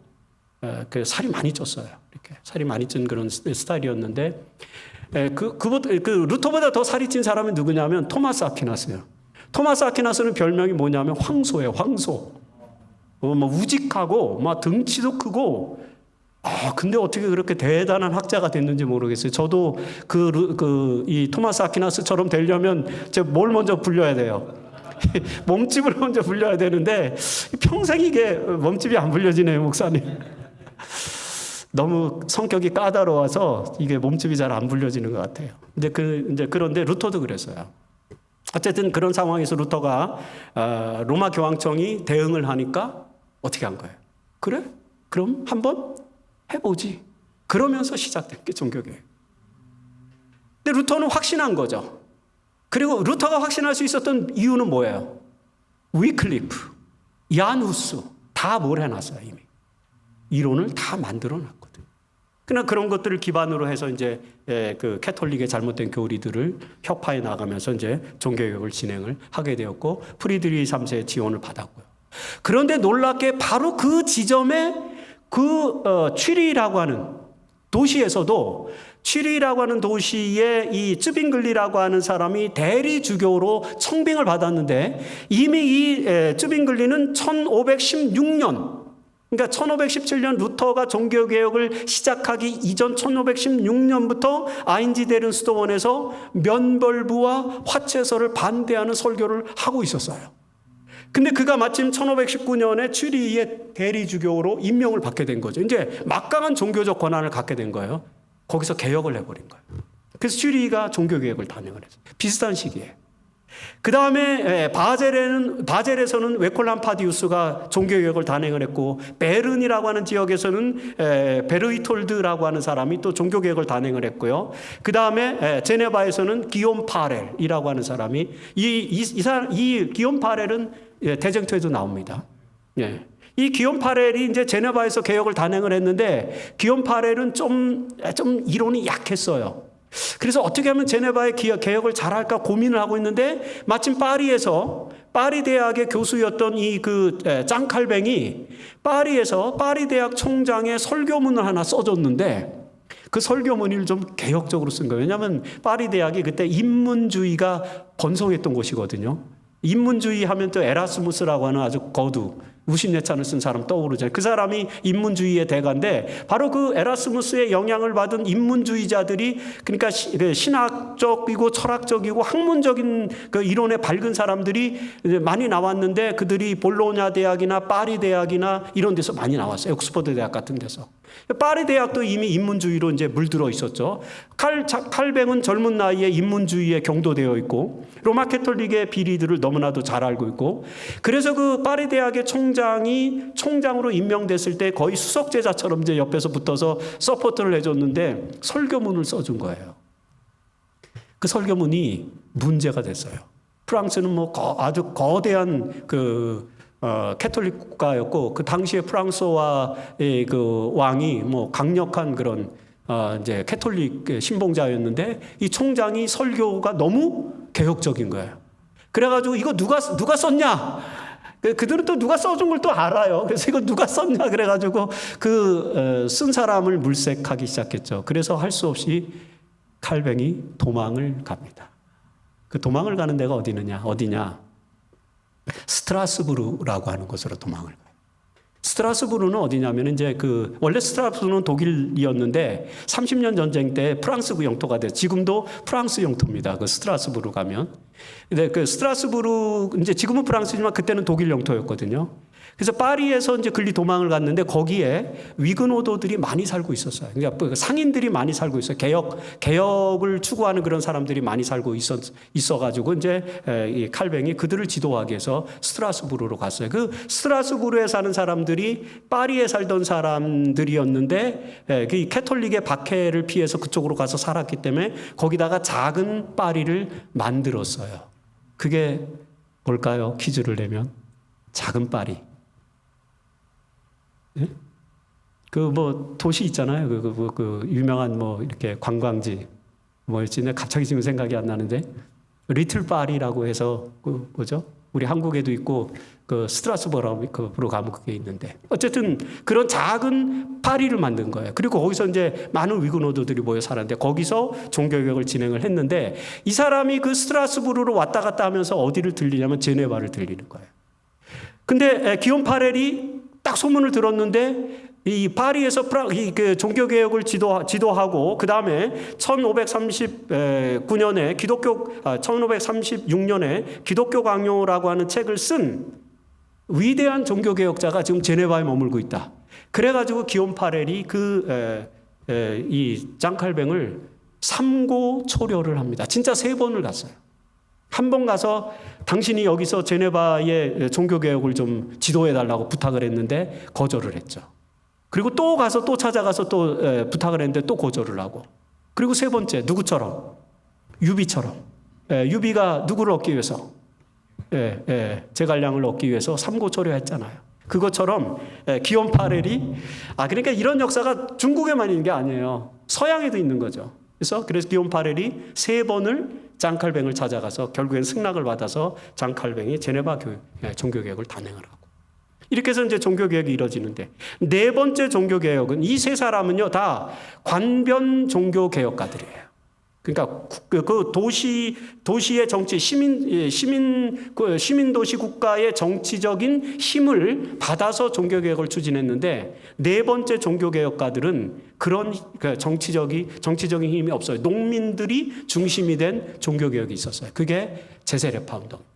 살이 많이 쪘어요. 이렇게 살이 많이 찐 그런 스타일이었는데 그 루터보다 더 살이 찐 사람이 누구냐면 토마스 아퀴나스예요. 토마스 아퀴나스는 별명이 뭐냐면 황소예요. 황소. 우직하고 막 등치도 크고. 근데 어떻게 그렇게 대단한 학자가 됐는지 모르겠어요. 저도 이 토마스 아퀴나스처럼 되려면 제가 뭘 먼저 불려야 돼요? 몸집을 먼저 불려야 되는데 평생 이게 몸집이 안 불려지네요, 목사님. 너무 성격이 까다로워서 이게 몸집이 잘 안 불려지는 것 같아요. 그런데 루터도 그랬어요. 어쨌든 그런 상황에서 루터가 로마 교황청이 대응을 하니까 어떻게 한 거예요? 그래? 그럼 한번 해보지. 그러면서 시작된 게 종교개혁. 근데 루터는 확신한 거죠. 그리고 루터가 확신할 수 있었던 이유는 뭐예요? 위클리프, 야누스 다 뭘 해놨어요, 이미. 이론을 다 만들어 놨거든요. 그러나 그런 것들을 기반으로 해서 이제 그 캐톨릭의 잘못된 교리들을 혁파해 나가면서 이제 종교개혁을 진행을 하게 되었고 프리드리히 3세의 지원을 받았고요. 그런데 놀랍게 바로 그 지점에 취리히라고 하는 도시에서도 취리히라고 하는 도시에 이 쯔빙글리라고 하는 사람이 대리 주교로 청빙을 받았는데 이미 이 쯔빙글리는 1516년 그러니까 1517년 루터가 종교개혁을 시작하기 이전 1516년부터 아인지데른스토원에서 면벌부와 화채설을 반대하는 설교를 하고 있었어요. 근데 그가 마침 1519년에 취리히의 대리주교로 임명을 받게 된 거죠. 이제 막강한 종교적 권한을 갖게 된 거예요. 거기서 개혁을 해버린 거예요. 그래서 취리히가 종교개혁을 단행을 했어요. 비슷한 시기에. 그 다음에 바젤에서는 웨콜람파디우스가 종교개혁을 단행을 했고 베른이라고 하는 지역에서는 베르이톨드라고 하는 사람이 또 종교개혁을 단행을 했고요. 그 다음에 제네바에서는 기욤 파렐이라고 하는 사람이 이 기욤 파렐은 대쟁투에도 나옵니다. 이 기욤 파렐이 이제 제네바에서 개혁을 단행을 했는데 기욤 파렐은 좀 이론이 약했어요. 그래서 어떻게 하면 제네바의 개혁을 잘할까 고민을 하고 있는데 마침 파리 대학의 교수였던 이 짱칼뱅이 파리에서 파리 대학 총장의 설교문을 하나 써줬는데 그 설교문을 좀 개혁적으로 쓴 거예요. 왜냐하면 파리 대학이 그때 인문주의가 번성했던 곳이거든요. 인문주의 하면 또 에라스무스라고 하는 아주 거두 무신예찬을 쓴 사람 떠오르잖아요. 그 사람이 인문주의의 대가인데 바로 그 에라스무스의 영향을 받은 인문주의자들이 그러니까 신학적이고 철학적이고 학문적인 그 이론에 밝은 사람들이 많이 나왔는데 그들이 볼로냐 대학이나 파리 대학이나 이런 데서 많이 나왔어요. 옥스퍼드 대학 같은 데서. 파리 대학도 이미 인문주의로 이제 물들어 있었죠. 칼뱅은 젊은 나이에 인문주의에 경도되어 있고 로마 캐톨릭의 비리들을 너무나도 잘 알고 있고 그래서 그 파리 대학의 총장이 총장으로 임명됐을 때 거의 수석제자처럼 이제 옆에서 붙어서 서포트를 해줬는데 설교문을 써준 거예요. 그 설교문이 문제가 됐어요. 프랑스는 뭐 아주 거대한 캐톨릭 국가였고 그 당시에 프랑스와의 그 왕이 뭐 강력한 그런 이제 캐톨릭 신봉자였는데 이 총장이 설교가 너무 개혁적인 거예요. 그래가지고 이거 누가 썼냐? 그들은 또 누가 써준 걸 또 알아요. 그래서 이거 누가 썼냐? 그래가지고 쓴 사람을 물색하기 시작했죠. 그래서 할 수 없이 칼뱅이 도망을 갑니다. 그 도망을 가는 데가 어디냐? 스트라스부르라고 하는 곳으로 도망을 가요. 스트라스부르는 어디냐면 이제 원래 스트라스부르는 독일이었는데 30년 전쟁 때 프랑스 영토가 돼요. 지금도 프랑스 영토입니다. 그 스트라스부르 가면. 근데 그 스트라스부르 이제 지금은 프랑스지만 그때는 독일 영토였거든요. 그래서 파리에서 이제 글리 도망을 갔는데 거기에 위그노도들이 많이 살고 있었어요. 그러니까 상인들이 많이 살고 있어요. 개혁을 추구하는 그런 사람들이 많이 살고 있어가지고 이제 이 칼뱅이 그들을 지도하기 위해서 스트라스부르로 갔어요. 그 스트라스부르에 사는 사람들이 파리에 살던 사람들이었는데 그 캐톨릭의 박해를 피해서 그쪽으로 가서 살았기 때문에 거기다가 작은 파리를 만들었어요. 그게 뭘까요? 퀴즈를 내면 작은 파리. 그 도시 있잖아요. 그 유명한 이렇게 관광지 뭐였지? 갑자기 지금 생각이 안 나는데 리틀 파리라고 해서 뭐죠? 우리 한국에도 있고 그 스트라스부르로 가면 그게 있는데 어쨌든 그런 작은 파리를 만든 거예요. 그리고 거기서 이제 많은 위그노드들이 모여 살았는데 거기서 종교개혁을 진행을 했는데 이 사람이 그 스트라스부르로 왔다 갔다 하면서 어디를 들리냐면 제네바를 들리는 거예요. 근데 기욤 파렐이 딱 소문을 들었는데 이 파리에서 그 종교개혁을 지도하고 그 다음에 1539년에 1536년에 기독교 강요라고 하는 책을 쓴 위대한 종교개혁자가 지금 제네바에 머물고 있다. 그래가지고 기욤 파렐이 이 장칼뱅을 삼고 초려를 합니다. 진짜 3번을 갔어요. 한 번 가서 당신이 여기서 제네바의 종교개혁을 좀 지도해달라고 부탁을 했는데 거절을 했죠. 그리고 또 가서 또 찾아가서 또 부탁을 했는데 또 거절을 하고 그리고 3번째 누구처럼? 유비처럼. 유비가 누구를 얻기 위해서? 제갈량을 얻기 위해서 삼고초려했잖아요. 그것처럼 기욤 파렐이 그러니까 이런 역사가 중국에만 있는 게 아니에요. 서양에도 있는 거죠. 그래서 기욤 파렐이 3번을 장칼뱅을 찾아가서 결국엔 승낙을 받아서 장칼뱅이 제네바 종교개혁을 단행을 하고 이렇게 해서 이제 종교개혁이 이루어지는데 4번째 종교개혁은 이 3사람은요 다 관변 종교개혁가들이에요. 그러니까 그 도시의 정치 시민도시 국가의 정치적인 힘을 받아서 종교개혁을 추진했는데 4번째 종교개혁가들은 그런 정치적인 힘이 없어요. 농민들이 중심이 된 종교개혁이 있었어요. 그게 제세례파 운동입니다.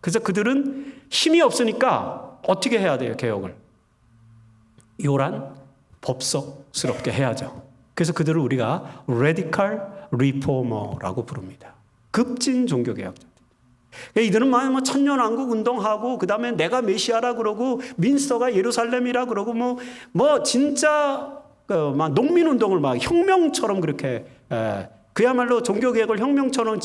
그래서 그들은 힘이 없으니까 어떻게 해야 돼요? 개혁을 요란 법석스럽게 해야죠. 그래서 그들을 우리가 Radical Reformer라고 부릅니다. 급진 종교개혁자. 이들은 뭐 천년왕국 운동하고 그 다음에 내가 메시아라 그러고 민스터가 예루살렘이라 그러고 뭐 진짜 막 농민운동을 막 혁명처럼 그렇게 그야말로 종교개혁을 혁명처럼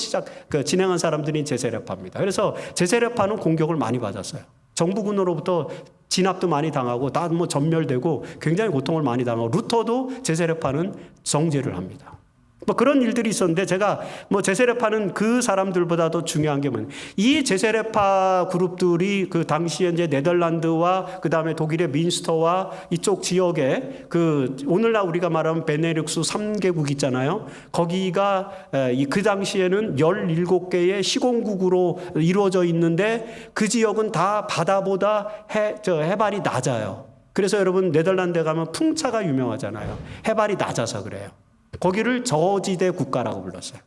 진행한 사람들이 제세례파입니다. 그래서 제세례파는 공격을 많이 받았어요. 정부군으로부터 진압도 많이 당하고 다 전멸되고 굉장히 고통을 많이 당하고 루터도 제세례파는 정죄를 합니다. 뭐 그런 일들이 있었는데 제가 뭐 제세례파는 그 사람들보다도 중요한 게 뭐냐면 이 제세례파 그룹들이 그 당시에 이제 네덜란드와 그 다음에 독일의 민스터와 이쪽 지역에 그 오늘날 우리가 말하면 베네룩스 3개국 있잖아요. 거기가 그 당시에는 17개의 시공국으로 이루어져 있는데 그 지역은 다 바다보다 해발이 낮아요. 그래서 여러분 네덜란드에 가면 풍차가 유명하잖아요. 해발이 낮아서 그래요. 거기를 저지대 국가라고 불렀어요.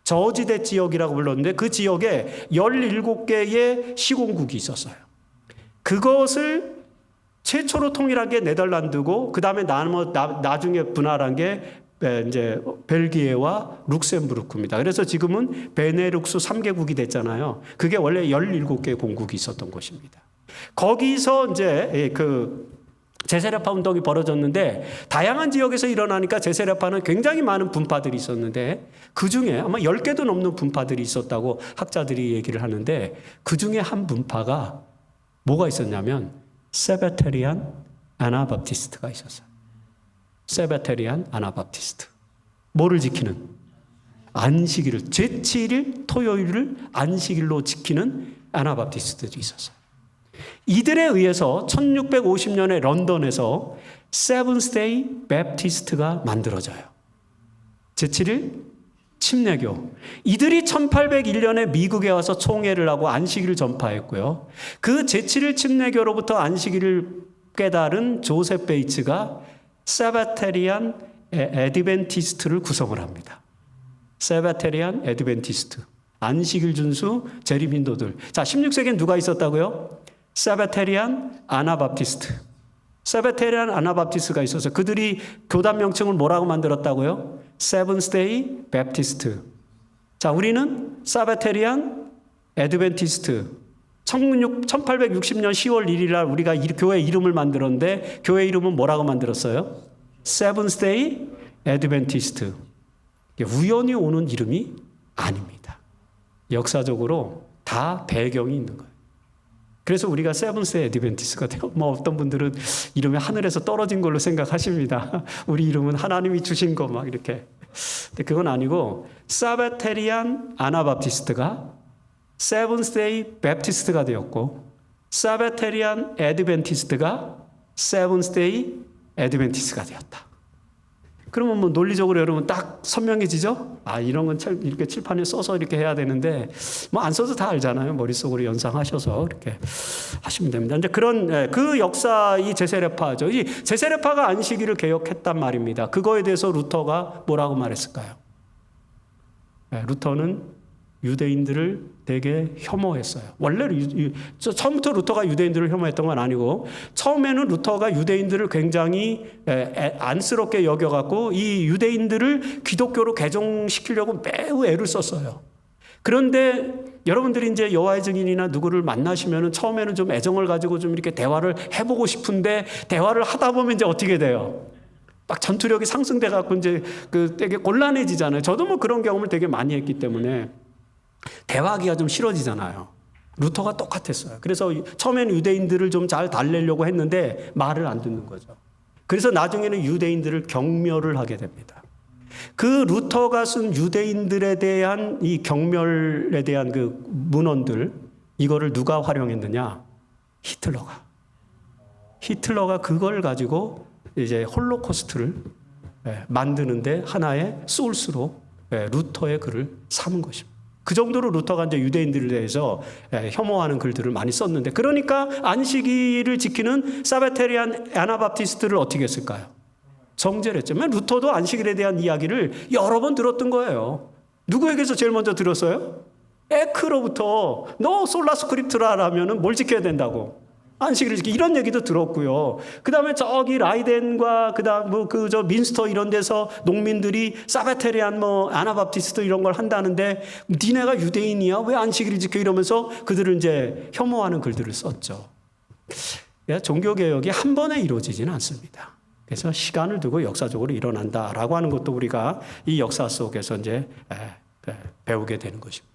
저지대 지역이라고 불렀는데 그 지역에 17개의 시공국이 있었어요. 그것을 최초로 통일한 게 네덜란드고 그 다음에 나중에 분할한 게 이제 벨기에와 룩셈부르크입니다. 그래서 지금은 베네룩스 3개국이 됐잖아요. 그게 원래 17개의 공국이 있었던 곳입니다. 거기서 이제 그 제세례파 운동이 벌어졌는데 다양한 지역에서 일어나니까 제세례파는 굉장히 많은 분파들이 있었는데 그 중에 아마 10개도 넘는 분파들이 있었다고 학자들이 얘기를 하는데 그 중에 한 분파가 뭐가 있었냐면 세베테리안 아나바프티스트가 있었어요. 세베테리안 아나바프티스트. 뭐를 지키는? 안식일을 제7일 토요일을 안식일로 지키는 아나바프티스트들이 있었어요. 이들에 의해서 1650년에 런던에서 세븐스데이 베프티스트가 만들어져요. 제7일 침례교. 이들이 1801년에 미국에 와서 총회를 하고 안식일을 전파했고요. 그 제7일 침례교로부터 안식일을 깨달은 조셉 베이츠가 세바테리안 애드벤티스트를 구성을 합니다. 세바테리안 애드벤티스트. 안식일 준수 재림인도들. 자, 16세기엔 누가 있었다고요? 세베테리안 아나바프티스트. 세베테리안 아나바프티스트가 있어서 그들이 교단 명칭을 뭐라고 만들었다고요? 세븐스데이 베프티스트. 자, 우리는 세베테리안 애드벤티스트. 1860년 10월 1일 날 우리가 교회 이름을 만들었는데 교회 이름은 뭐라고 만들었어요? 세븐스데이 애드벤티스트. 우연히 오는 이름이 아닙니다. 역사적으로 다 배경이 있는 거예요. 그래서 우리가 세븐스데이 애드벤티스트가 돼요. 뭐 어떤 분들은 이름이 하늘에서 떨어진 걸로 생각하십니다. 우리 이름은 하나님이 주신 거 막 이렇게. 근데 그건 아니고 사베테리안 아나바프티스트가 세븐스데이 베프티스트가 되었고 사베테리안 애드벤티스트가 세븐스데이 애드벤티스트가 되었다. 그러면 뭐 논리적으로 여러분 딱 선명해지죠? 아, 이런 건 이렇게 칠판에 써서 이렇게 해야 되는데, 뭐 안 써도 다 알잖아요. 머릿속으로 연상하셔서 이렇게 하시면 됩니다. 이제 그런, 그 역사, 이 제세례파죠. 이 제세례파가 안식일을 개혁했단 말입니다. 그거에 대해서 루터가 뭐라고 말했을까요? 루터는 유대인들을 되게 혐오했어요. 원래 처음부터 루터가 유대인들을 혐오했던 건 아니고 처음에는 루터가 유대인들을 굉장히 안쓰럽게 여겨갖고 이 유대인들을 기독교로 개종시키려고 매우 애를 썼어요. 그런데 여러분들이 이제 여호와의 증인이나 누구를 만나시면은 처음에는 좀 애정을 가지고 좀 이렇게 대화를 해보고 싶은데 대화를 하다 보면 이제 어떻게 돼요? 막 전투력이 상승돼 갖고 이제 그 되게 곤란해지잖아요. 저도 뭐 그런 경험을 되게 많이 했기 때문에 대화하기가 좀 싫어지잖아요. 루터가 똑같았어요. 그래서 처음에는 유대인들을 좀 잘 달래려고 했는데 말을 안 듣는 거죠. 그래서 나중에는 유대인들을 경멸을 하게 됩니다. 그 루터가 쓴 유대인들에 대한 이 경멸에 대한 그 문헌들, 이거를 누가 활용했느냐? 히틀러가 그걸 가지고 이제 홀로코스트를 만드는데 하나의 소스로 루터의 글을 삼은 것입니다. 그 정도로 루터가 이제 유대인들에 대해서 혐오하는 글들을 많이 썼는데, 그러니까 안식일을 지키는 사베테리안 아나바프티스트를 어떻게 했을까요? 정죄를 했지만 루터도 안식일에 대한 이야기를 여러 번 들었던 거예요. 누구에게서 제일 먼저 들었어요? 에크로부터. 너 솔라 스크립트라라면은 뭘 지켜야 된다고? 안식일을 지키. 이런 얘기도 들었고요. 그 다음에 저기 라이덴과 그다음 뭐 저 민스터 이런 데서 농민들이 사베테리안 뭐 아나바프티스트 이런 걸 한다는데 니네가 유대인이야? 왜 안식일을 지켜? 이러면서 그들을 이제 혐오하는 글들을 썼죠. 종교개혁이 한 번에 이루어지지는 않습니다. 그래서 시간을 두고 역사적으로 일어난다라고 하는 것도 우리가 이 역사 속에서 이제 배우게 되는 것입니다.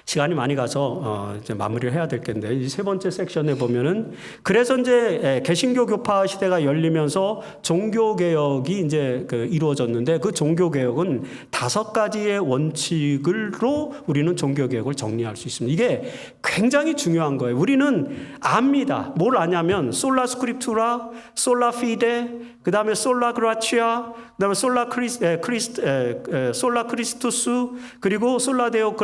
시간이 많이 가서 이제 마무리를 해야 될 텐데, 이 세 번째 섹션에 보면은 그래서 이제 개신교 교파 시대가 열리면서 종교 개혁이 이제 이루어졌는데, 그 종교 개혁은 5가지의 원칙으로 우리는 종교 개혁을 정리할 수 있습니다. 이게 굉장히 중요한 거예요. 우리는 압니다. 뭘 아냐면 솔라 스크립투라, 솔라 피데, 그 다음에 솔라 그라치아, 그 다음에 솔라 크리스투스, 그리고 솔라 데오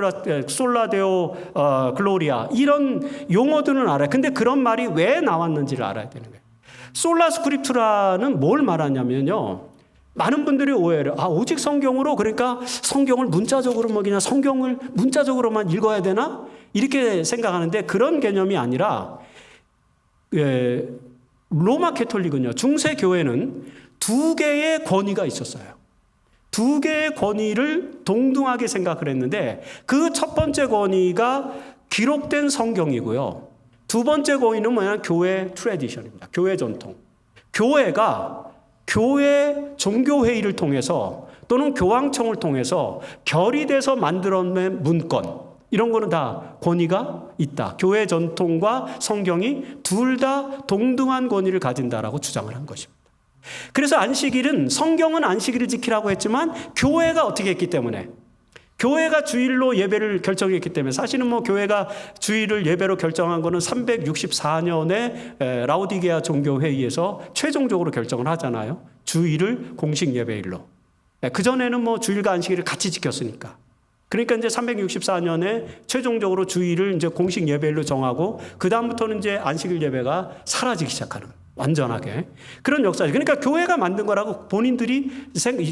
글로리아, 이런 용어들은 알아요. 근데 그런 말이 왜 나왔는지를 알아야 되는 거예요. 솔라 스크립투라는 뭘 말하냐면요, 많은 분들이 오해를, 오직 성경으로, 그러니까 성경을 문자적으로 그냥 성경을 문자적으로만 읽어야 되나? 이렇게 생각하는데, 그런 개념이 아니라, 로마 캐톨릭은요, 중세 교회는 2개의 권위가 있었어요. 2개의 권위를 동등하게 생각을 했는데, 그 첫 번째 권위가 기록된 성경이고요. 2번째 권위는 뭐냐면 교회 트래디션입니다. 교회 전통. 교회가 교회 종교회의를 통해서 또는 교황청을 통해서 결의돼서 만들어낸 문건, 이런 거는 다 권위가 있다. 교회 전통과 성경이 둘 다 동등한 권위를 가진다라고 주장을 한 것입니다. 그래서 안식일은, 성경은 안식일을 지키라고 했지만 교회가 어떻게 했기 때문에, 교회가 주일로 예배를 결정했기 때문에, 사실은 뭐 교회가 주일을 예배로 결정한 거는 364년에 라오디게아 종교회의에서 최종적으로 결정을 하잖아요. 주일을 공식 예배일로. 그전에는 뭐 주일과 안식일을 같이 지켰으니까. 그러니까 이제 364년에 최종적으로 주일을 이제 공식 예배일로 정하고, 그다음부터는 이제 안식일 예배가 사라지기 시작하는, 완전하게 그런 역사죠. 그러니까 교회가 만든 거라고 본인들이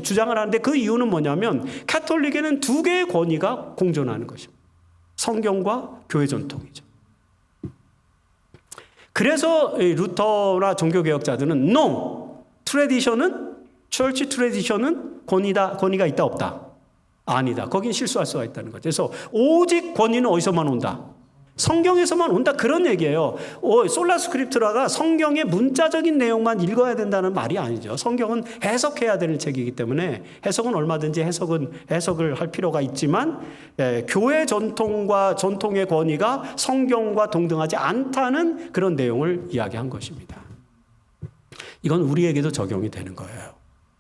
주장을 하는데, 그 이유는 뭐냐면 가톨릭에는 2개의 권위가 공존하는 것입니다. 성경과 교회 전통이죠. 그래서 루터나 종교개혁자들은 no, 트래디션은, 철치 트래디션은 권위가 있다 없다? 아니다. 거긴 실수할 수가 있다는 거죠. 그래서 오직 권위는 어디서만 온다? 성경에서만 온다, 그런 얘기예요. 솔라 스크립트라가 성경의 문자적인 내용만 읽어야 된다는 말이 아니죠. 성경은 해석해야 되는 책이기 때문에 해석은 얼마든지 해석을 할 필요가 있지만, 교회 전통과 전통의 권위가 성경과 동등하지 않다는 그런 내용을 이야기한 것입니다. 이건 우리에게도 적용이 되는 거예요.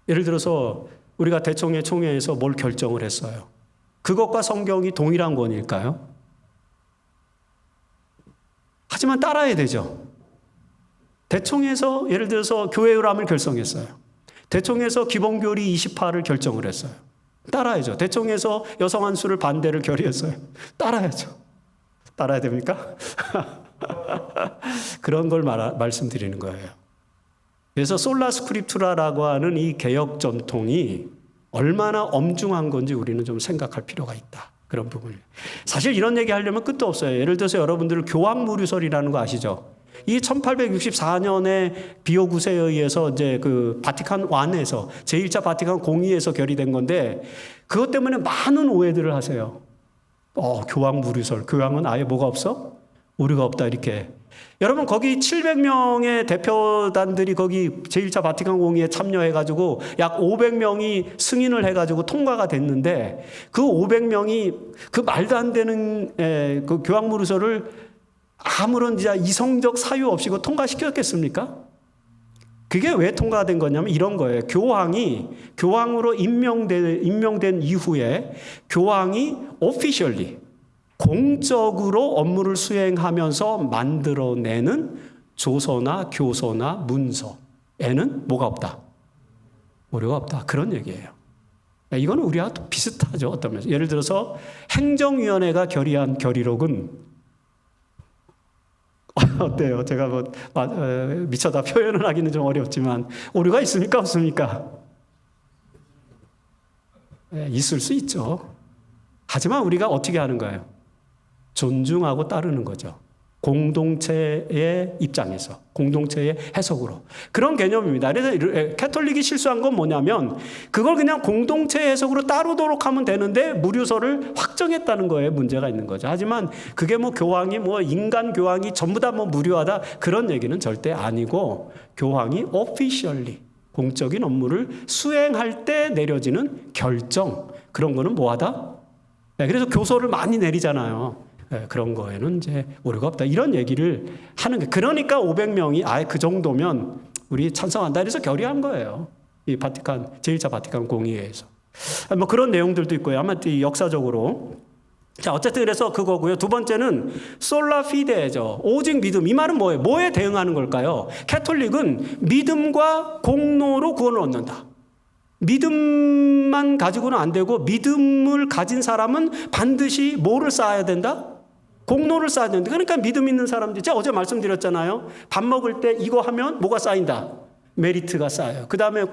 예를 들어서 우리가 대총회 총회에서 뭘 결정을 했어요. 그것과 성경이 동일한 권위일까요? 하지만 따라야 되죠. 대총에서 예를 들어서 교회의람을 결성했어요. 대총에서 기본교리 28을 결정을 했어요. 따라야죠. 대총에서 여성 한수를 반대를 결의했어요. 따라야죠. 따라야 됩니까? 그런 걸 말씀드리는 거예요. 그래서 솔라 스크립투라라고 하는 이 개혁 전통이 얼마나 엄중한 건지 우리는 좀 생각할 필요가 있다. 그런 부분을. 사실 이런 얘기 하려면 끝도 없어요. 예를 들어서 여러분들 교황무류설이라는 거 아시죠? 이 1864년에 비오 9세에 의해서 이제 그 바티칸 1에서 제1차 바티칸 공의에서 결의된 건데, 그것 때문에 많은 오해들을 하세요. 교황무류설. 교황은 아예 뭐가 없어? 오류가 없다, 이렇게. 여러분, 거기 700명의 대표단들이 거기 제1차 바티칸 공의에 참여해가지고 약 500명이 승인을 해가지고 통과가 됐는데, 그 500명이 그 말도 안 되는 그 교황무류설을 아무런 이성적 사유 없이 통과시켰겠습니까? 그게 왜 통과된 거냐면 이런 거예요. 교황으로 임명된 이후에 교황이 officially, 공적으로 업무를 수행하면서 만들어내는 조서나 교서나 문서에는 뭐가 없다? 오류가 없다. 그런 얘기예요. 이거는 우리와 또 비슷하죠. 어떤 면에서. 예를 들어서 행정위원회가 결의한 결의록은 어때요? 제가 미처 다 표현을 하기는 좀 어렵지만 오류가 있습니까? 없습니까? 있을 수 있죠. 하지만 우리가 어떻게 하는 거예요? 존중하고 따르는 거죠. 공동체의 입장에서, 공동체의 해석으로. 그런 개념입니다. 그래서 캐톨릭이 실수한 건 뭐냐면 그걸 그냥 공동체 해석으로 따르도록 하면 되는데 무류설을 확정했다는 거에 문제가 있는 거죠. 하지만 그게 교황이 인간 교황이 전부 다 무료하다, 그런 얘기는 절대 아니고, 교황이 officially 공적인 업무를 수행할 때 내려지는 결정, 그런 거는 뭐하다? 그래서 교서를 많이 내리잖아요. 그런 거에는 이제 오류가 없다. 이런 얘기를 하는 게, 그러니까 500명이 아예 그 정도면 우리 찬성한다. 그래서 결의한 거예요. 이 바티칸, 제1차 바티칸 공의회에서. 뭐 그런 내용들도 있고요. 아마 역사적으로. 자, 어쨌든 그래서 그거고요. 두 번째는 솔라 피데죠. 오직 믿음. 이 말은 뭐예요? 뭐에 대응하는 걸까요? 캐톨릭은 믿음과 공로로 구원을 얻는다. 믿음만 가지고는 안 되고, 믿음을 가진 사람은 반드시 뭐를 쌓아야 된다? 공로를 쌓아야 된다. 그러니까 믿음 있는 사람들, 제가 어제 말씀드렸잖아요. 밥 먹을 때 이거 하면 뭐가 쌓인다? 메리트가 쌓여요. 그 다음에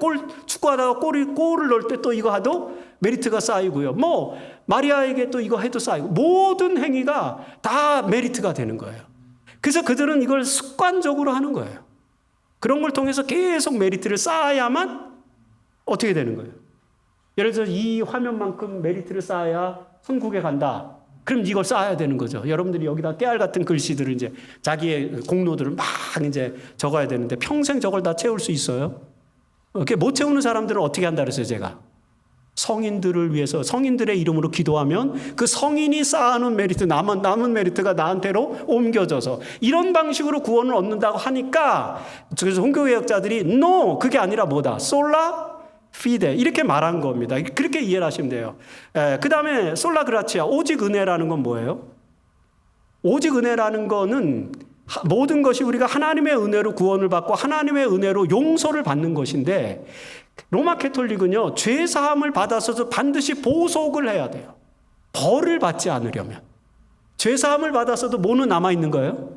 축구하다가 골을 넣을 때 또 이거 하도 메리트가 쌓이고요. 뭐 마리아에게 또 이거 해도 쌓이고, 모든 행위가 다 메리트가 되는 거예요. 그래서 그들은 이걸 습관적으로 하는 거예요. 그런 걸 통해서 계속 메리트를 쌓아야만 어떻게 되는 거예요? 예를 들어서 이 화면만큼 메리트를 쌓아야 천국에 간다. 그럼 이걸 쌓아야 되는 거죠. 여러분들이 여기다 깨알 같은 글씨들을 이제 자기의 공로들을 막 이제 적어야 되는데, 평생 저걸 다 채울 수 있어요? 이렇게 못 채우는 사람들은 어떻게 한다 그랬어요, 제가? 성인들을 위해서, 성인들의 이름으로 기도하면 그 성인이 쌓아놓은 메리트, 남은 메리트가 나한테로 옮겨져서, 이런 방식으로 구원을 얻는다고 하니까, 그래서 홍교개혁자들이 no, 그게 아니라 뭐다? 솔라 피데, 이렇게 말한 겁니다. 그렇게 이해를 하시면 돼요. 그 다음에 솔라 그라치아, 오직 은혜라는 건 뭐예요? 오직 은혜라는 거는 모든 것이 우리가 하나님의 은혜로 구원을 받고 하나님의 은혜로 용서를 받는 것인데, 로마 캐톨릭은요, 죄 사함을 받아서도 반드시 보속을 해야 돼요. 벌을 받지 않으려면. 죄 사함을 받아서도 뭐는 남아있는 거예요?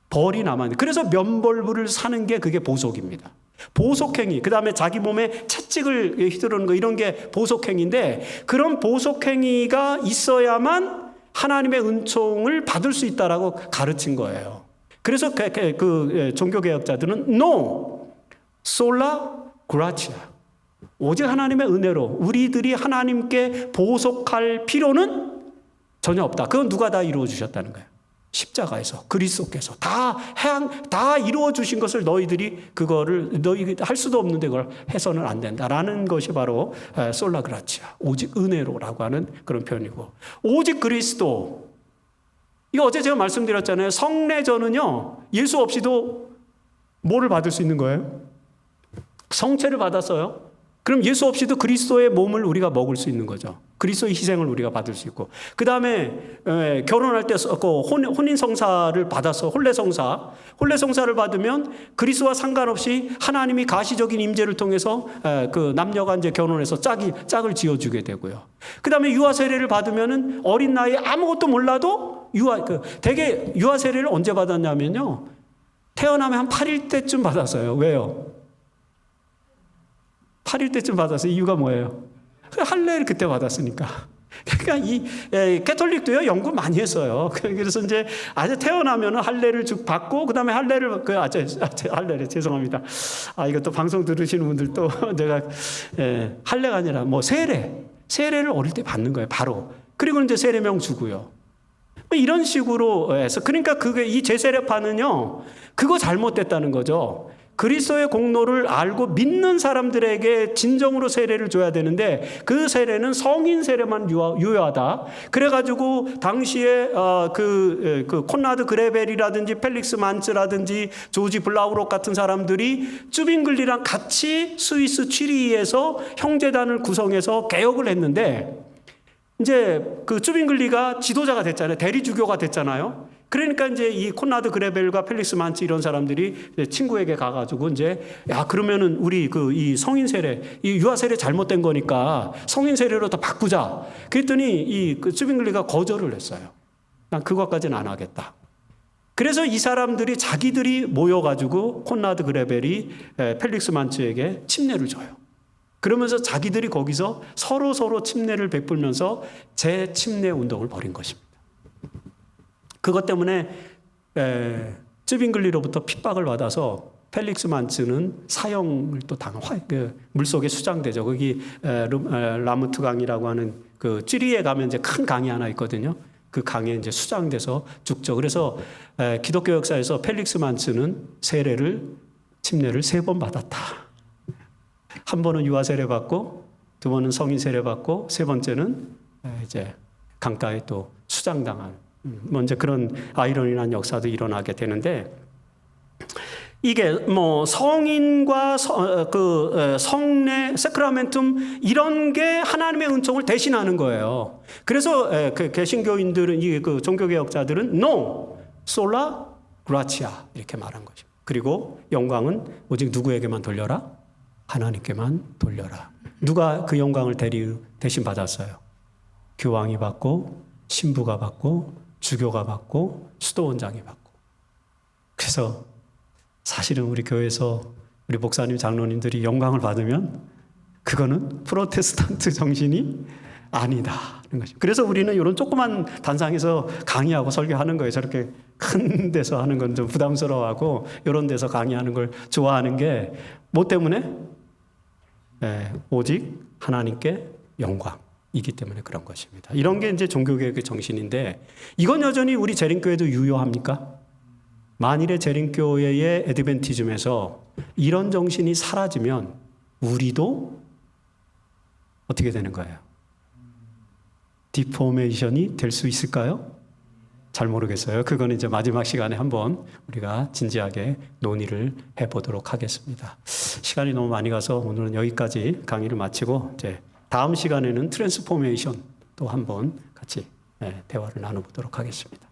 벌이 남아있는. 그래서 면벌부를 사는 게 그게 보속입니다. 보속행위, 그 다음에 자기 몸에 채찍을 휘두르는 거, 이런 게 보속행위인데, 그런 보속행위가 있어야만 하나님의 은총을 받을 수 있다라고 가르친 거예요. 그래서 그 종교개혁자들은 no, sola gratia, 오직 하나님의 은혜로 우리들이 하나님께 보속할 필요는 전혀 없다. 그건 누가 다 이루어 주셨다는 거예요? 십자가에서, 그리스도께서 다 이루어 주신 것을 너희들이 할 수도 없는데 그걸 해서는 안 된다라는 것이 바로 솔라 그라치아, 오직 은혜로라고 하는 그런 표현이고, 오직 그리스도, 이거 어제 제가 말씀드렸잖아요. 성례전은요, 예수 없이도 뭐를 받을 수 있는 거예요? 성체를 받았어요. 그럼 예수 없이도 그리스도의 몸을 우리가 먹을 수 있는 거죠. 그리스도의 희생을 우리가 받을 수 있고, 그 다음에 결혼할 때 혼인성사를 받아서 혼례성사를 받으면 그리스도와 상관없이 하나님이 가시적인 임재를 통해서 그 남녀가 이제 결혼해서 짝을 지어주게 되고요. 그 다음에 유아세례를 받으면은 어린 나이에 아무것도 몰라도 대개 유아세례를 언제 받았냐면요, 태어나면 한 8일 때쯤 받았어요. 왜요? 8일 때쯤 받았어요. 이유가 뭐예요? 할례를 그때 받았으니까. 그러니까 이 캐톨릭도요, 연구 많이 했어요. 그래서 이제 아주 태어나면 할례를 쭉 받고, 그 다음에 할례를 죄송합니다. 이것도 방송 들으시는 분들도 내가 할례가 아니라 뭐 세례를 어릴 때 받는 거예요, 바로. 그리고 이제 세례명 주고요. 이런 식으로 해서, 그러니까 그게 이 제세례파는요, 그거 잘못됐다는 거죠. 그리스도의 공로를 알고 믿는 사람들에게 진정으로 세례를 줘야 되는데, 그 세례는 성인 세례만 유효하다. 그래가지고 당시에 그 콘라드 그레벨이라든지 펠릭스 만츠라든지 조지 블라우록 같은 사람들이 쯔빙글리랑 같이 스위스 취리히에서 형제단을 구성해서 개혁을 했는데, 이제 그 쯔빙글리가 지도자가 됐잖아요. 대리주교가 됐잖아요. 그러니까 이제 이 콘라드 그레벨과 펠릭스 만츠 이런 사람들이 친구에게 가가지고 이제, 야, 그러면은 우리 이 성인 세례, 이 유아 세례 잘못된 거니까 성인 세례로 더 바꾸자. 그랬더니 그 쯔빙글리가 거절을 했어요. 난 그것까지는 안 하겠다. 그래서 이 사람들이 자기들이 모여가지고 콘라드 그레벨이 펠릭스 만츠에게 침례를 줘요. 그러면서 자기들이 거기서 서로 침례를 베풀면서 재침례 운동을 벌인 것입니다. 그것 때문에 쯔빙글리로부터 핍박을 받아서 펠릭스 만츠는 사형을 또 물속에 수장되죠. 거기 라무트 강이라고 하는 그 찌리에 가면 이제 큰 강이 하나 있거든요. 그 강에 이제 수장돼서 죽죠. 그래서 기독교 역사에서 펠릭스 만츠는 침례를 3번 받았다. 한 번은 유아 세례 받고, 두 번은 성인 세례 받고, 세 번째는 이제 강가에 또 수장당한 먼저 그런 아이러니한 역사도 일어나게 되는데 이게 뭐 성인과 성례, 세크라멘툼 이런 게 하나님의 은총을 대신하는 거예요. 그래서 그 개신교인들은 그 종교개혁자들은 no, sola gratia 이렇게 말한 거죠. 그리고 영광은 오직 누구에게만 돌려라? 하나님께만 돌려라. 누가 그 영광을 대신 받았어요? 교황이 받고 신부가 받고 주교가 받고 수도원장이 받고. 그래서 사실은 우리 교회에서 우리 목사님 장로님들이 영광을 받으면 그거는 프로테스탄트 정신이 아니다는 거죠. 그래서 우리는 이런 조그만 단상에서 강의하고 설교하는 거예요. 저렇게 큰 데서 하는 건 좀 부담스러워하고 이런 데서 강의하는 걸 좋아하는 게 뭐 때문에? 오직 하나님께 영광이기 때문에 그런 것입니다. 이런 게 이제 종교개혁의 정신인데 이건 여전히 우리 재림교회도 유효합니까? 만일에 재림교회의 애드벤티즘에서 이런 정신이 사라지면 우리도 어떻게 되는 거예요? 디포메이션이 될 수 있을까요? 잘 모르겠어요. 그건 이제 마지막 시간에 한번 우리가 진지하게 논의를 해보도록 하겠습니다. 시간이 너무 많이 가서 오늘은 여기까지 강의를 마치고 이제 다음 시간에는 트랜스포메이션 또 한번 같이 대화를 나눠보도록 하겠습니다.